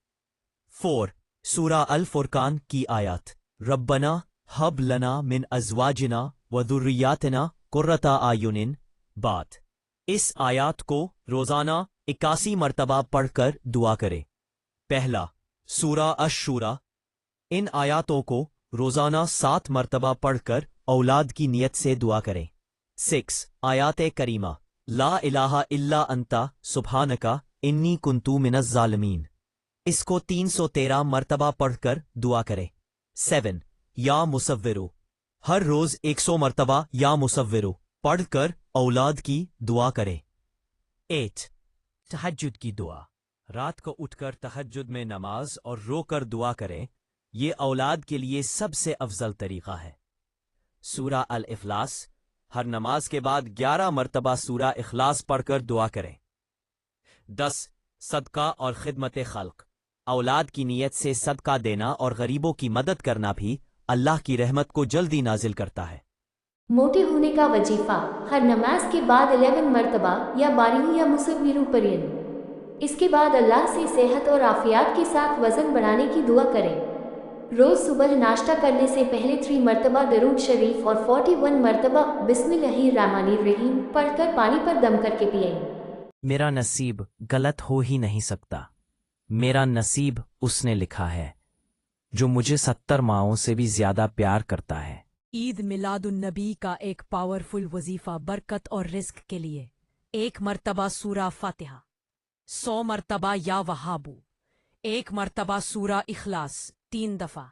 4. सूरा अल फुरकान की आयत, रब्बना हब लना मिन अज़वाजिना व दुर्रियातना कुर्रता आयुनिन बात। इस आयत को रोजाना 81 मरतबा पढ़कर दुआ करें। पहला सूरा अश-शूरा, इन आयतों को रोजाना 7 मरतबा पढ़कर औलाद की नियत से दुआ करें। 6. आयात करीमा, ला इलाहा इल्ला अंता सुब्हानका इन्नी कुन्तु मिनज़ ज़ालिमीन। इसको 313 मरतबा पढ़कर दुआ करें। 7. या मुसव्विरो, हर रोज 100 मरतबा या मुसव्विरो पढ़कर औलाद की दुआ करें। 8. तहज्जुद की दुआ, रात को उठकर तहज्जुद में नमाज और रोकर दुआ करें। ये औलाद के लिए सबसे अफजल तरीका है। सूरा अल इखलास, हर नमाज के बाद 11 मरतबा सूरा इखलास पढ़कर दुआ करें। 10. सदका और खिदमत खल्क, औलाद की नीयत से सदका देना और गरीबों की मदद करना भी अल्लाह की रहमत को जल्दी नाजिल करता है। मोटे होने का वजीफा, हर नमाज के बाद 11 मरतबा या बारियों या मुसव्विरों पढ़ें। इसके बाद अल्लाह से सेहत और आफियात के साथ वजन बढ़ाने की दुआ करें। रोज सुबह नाश्ता करने से पहले 3 मरतबा दरूद शरीफ और 41 मरतबा बिस्मिल्लाहिर्रहमानिर्रहीम पढ़कर पानी पर दम करके पिएं। मेरा नसीब गलत हो ही नहीं सकता। मेरा नसीब उसने लिखा है जो मुझे 70 माओं से भी ज्यादा प्यार करता है। ईद मिलादुन्नबी का एक पावरफुल वजीफा बरकत और रिस्क के लिए। 1 मरतबा सूरा फातिहा, 100 मरतबा या वहाबू, 1 मरतबा सूरा इखलास 3 दफा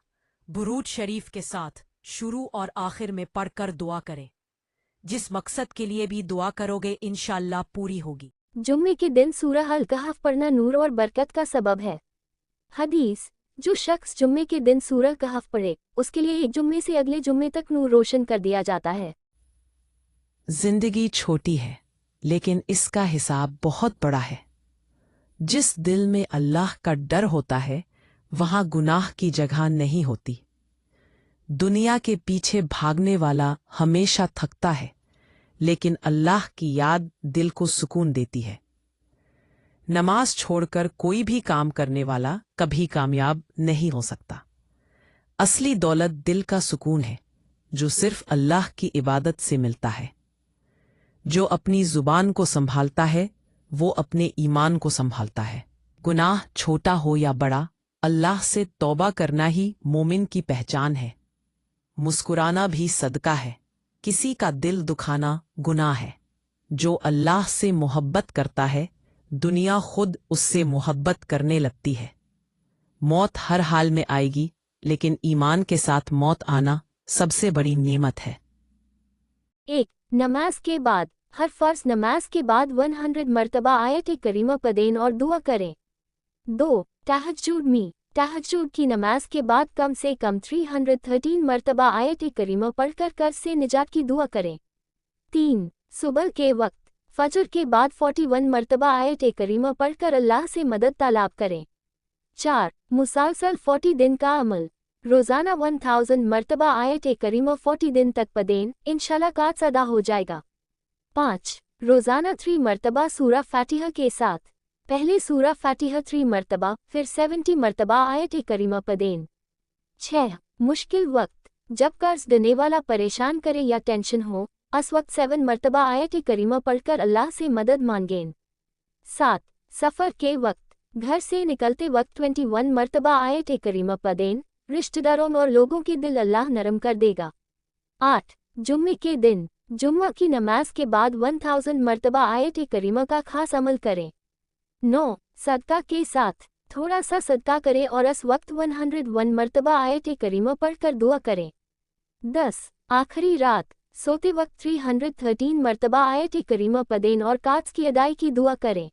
बुरूद शरीफ के साथ शुरू और आखिर में पढ़कर दुआ करें। जिस मकसद के लिए भी दुआ करोगे इंशाअल्लाह पूरी होगी। जुम्मे के दिन सूरह अल कहफ पढ़ना नूर और बरकत का सबब है। हदीस, जो शख्स जुम्मे के दिन सूरह कहफ पढ़े उसके लिए एक जुम्मे से अगले जुम्मे तक नूर रोशन कर दिया जाता है। जिंदगी छोटी है लेकिन इसका हिसाब बहुत बड़ा है। जिस दिल में अल्लाह का डर होता है वहां गुनाह की जगह नहीं होती। दुनिया के पीछे भागने वाला हमेशा थकता है, लेकिन अल्लाह की याद दिल को सुकून देती है। नमाज छोड़कर कोई भी काम करने वाला कभी कामयाब नहीं हो सकता। असली दौलत दिल का सुकून है, जो सिर्फ अल्लाह की इबादत से मिलता है। जो अपनी जुबान को संभालता है, वो अपने ईमान को संभालता है। गुनाह छोटा हो या बड़ा, अल्लाह से तौबा करना ही मोमिन की पहचान है। मुस्कुराना भी सदका है, किसी का दिल दुखाना गुनाह है। जो अल्लाह से मोहब्बत करता है, दुनिया खुद उससे मोहब्बत करने लगती है। मौत हर हाल में आएगी, लेकिन ईमान के साथ मौत आना सबसे बड़ी नेमत है। 1. नमाज के बाद हर फर्ज नमाज के बाद 100 मरतबा आयत करीमा पढ़ें और दुआ करें। 2. तहज्जुद की नमाज के बाद कम से कम 313 मरतबा आयत करीमा पढ़कर कर्ज से निजात की दुआ करें। 3. सुबह के वक्त फजर के बाद 41 मरतबा आयत करीमा पढ़कर अल्लाह से मदद तलाब करें। 4. मुसलसल 40 दिन का अमल, रोज़ाना 1000 मरतबा आयत करीमा 40 दिन तक पढ़ें, इंशाल्लाह काज अदा हो जाएगा। 5. रोज़ाना 3 मरतबा सूरा फातिहा के साथ, पहले सूरा फातिहा 3 मरतबा, फिर 70 मरतबा आयत करीमा पढ़ें। 6. मुश्किल वक्त, जब कर्ज देने वाला परेशान करे या टेंशन हो, उस वक्त 7 मरतबा आयत करीमा पढ़कर अल्लाह से मदद मांगें। 7. सफ़र के वक्त, घर से निकलते वक्त 21 मरतबा आयत करीमा पढ़ें, रिश्तेदारों और लोगों के दिल अल्लाह नरम कर देगा। 8. जुम्मे के दिन, जुम्मा की नमाज के बाद 1000 मरतबा आयत करीमा का खास अमल करें। 9. सदका के साथ, थोड़ा सा सदका करें और इस वक्त 101 मरतबा आयत करीमा पढ़कर दुआ करें। 10. आखिरी रात, सोते वक्त 313 मरतबा आयत करीमा पढ़ें और काज की अदाई की दुआ करें।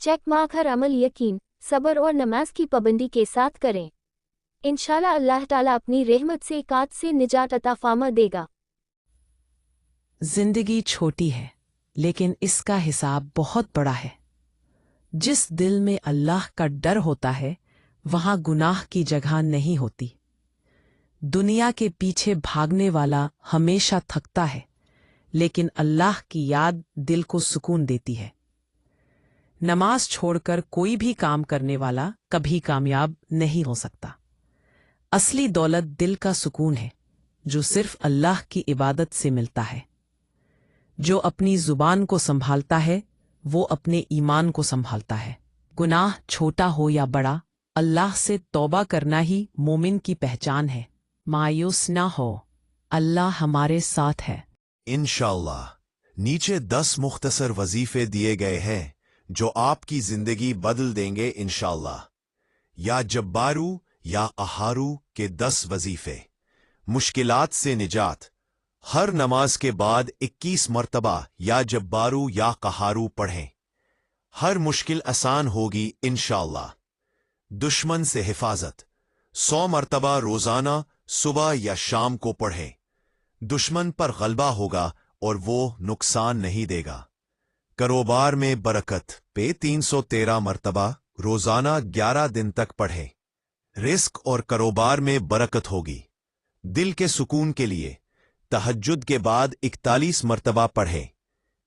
चेक मार्क हर अमल यकीन, सब्र और नमाज की पाबंदी के साथ करें। इंशाल्लाह अल्लाह ताला अपनी रहमत से काज से निजात अता फरमा देगा। जिंदगी छोटी है, लेकिन इसका हिसाब बहुत बड़ा है। जिस दिल में अल्लाह का डर होता है, वहां गुनाह की जगह नहीं होती। दुनिया के पीछे भागने वाला हमेशा थकता है, लेकिन अल्लाह की याद दिल को सुकून देती है। नमाज छोड़कर कोई भी काम करने वाला कभी कामयाब नहीं हो सकता। असली दौलत दिल का सुकून है, जो सिर्फ अल्लाह की इबादत से मिलता है। जो अपनी जुबान को संभालता है, वो अपने ईमान को संभालता है। गुनाह छोटा हो या बड़ा, अल्लाह से तौबा करना ही मोमिन की पहचान है। मायूस ना हो, अल्लाह हमारे साथ है। इंशाअल्लाह। नीचे 10 मुख्तसर वजीफे दिए गए हैं जो आपकी जिंदगी बदल देंगे इंशाअल्लाह। या जब्बारू या अहारू के 10 वजीफे। मुश्किलात से निजात, हर नमाज के बाद 21 मरतबा या जब्बारू या कहारू पढ़ें। हर मुश्किल आसान होगी इंशाअल्लाह। दुश्मन से हिफाजत, 100 मरतबा रोजाना सुबह या शाम को पढ़ें। दुश्मन पर गलबा होगा और वो नुकसान नहीं देगा। कारोबार में बरकत पे 313 मरतबा रोजाना 11 दिन तक पढ़ें। रिस्क और कारोबार में बरकत होगी। दिल के सुकून के लिए तहज्जुद के बाद 41 मरतबा पढ़ें।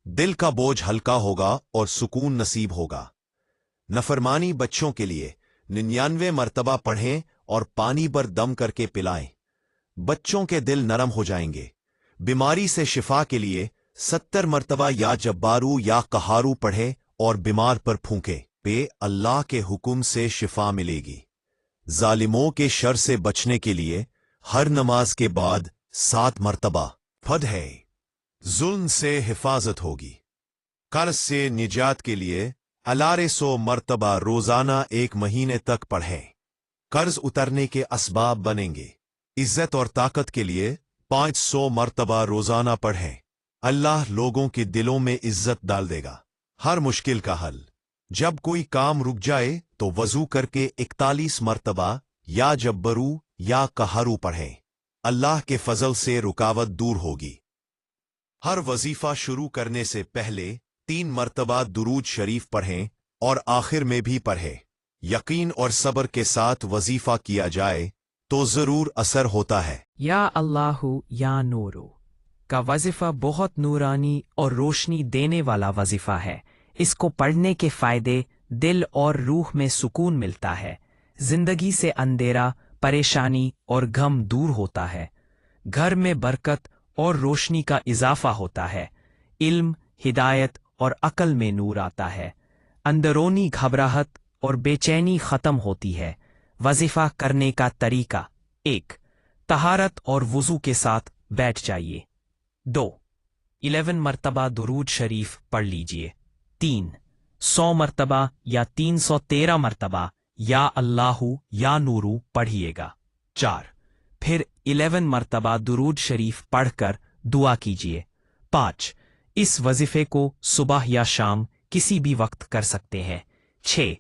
दिल का बोझ हल्का होगा और सुकून नसीब होगा। नफरमानी बच्चों के लिए 99 मरतबा पढ़ें और पानी पर दम करके पिलाएं। बच्चों के दिल नरम हो जाएंगे। बीमारी से शिफा के लिए 70 मरतबा या जब्बारू या कहारू पढ़ें और बीमार पर फूंके पे अल्लाह के हुक्म से शिफा मिलेगी। जालिमों के शर से बचने के लिए हर नमाज के बाद 7 मरतबा पढ़ें। जुल्म से हिफाजत होगी। कर्ज से निजात के लिए अलारे 100 मरतबा रोजाना 1 महीने तक पढ़ें। कर्ज उतरने के असबाब बनेंगे। इज्जत और ताकत के लिए 500 मरतबा रोजाना पढ़ें। अल्लाह लोगों के दिलों में इज्जत डाल देगा। हर मुश्किल का हल, जब कोई काम रुक जाए तो वजू करके 41 मरतबा या जब्बरू या कहारू पढ़ें। अल्लाह के फजल से रुकावट दूर होगी। हर वजीफा शुरू करने से पहले 3 मरतबा दुरूद शरीफ पढ़ें और आखिर में भी पढ़ें। यकीन और सब्र के साथ वजीफा किया जाए तो जरूर असर होता है। या अल्लाहु या नूरू का वजीफा बहुत नूरानी और रोशनी देने वाला वजीफा है। इसको पढ़ने के फायदे दिल और रूह में सुकून मिलता है। जिंदगी से अंधेरा, परेशानी और गम दूर होता है। घर में बरकत और रोशनी का इजाफा होता है। इल्म, हिदायत और अक्ल में नूर आता है। अंदरूनी घबराहट और बेचैनी खत्म होती है। वजीफा करने का तरीका: 1. तहारत और वुजू के साथ बैठ जाइए। 2. 11 मरतबा दुरूद शरीफ पढ़ लीजिए। 3. 100 मरतबा या 313 मरतबा या अल्लाहु या नूरू पढ़िएगा। 4. फिर 11 मरतबा दुरूद शरीफ पढ़कर दुआ कीजिए। 5. इस वजीफे को सुबह या शाम किसी भी वक्त कर सकते हैं। 6.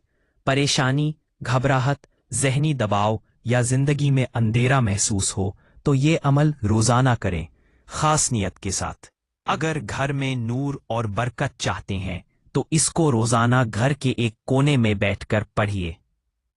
परेशानी, घबराहट, जहनी दबाव या जिंदगी में अंधेरा महसूस हो तो ये अमल रोजाना करें, खास नियत के साथ। अगर घर में नूर और बरकत चाहते हैं तो इसको रोजाना घर के एक कोने में बैठकर पढ़िए।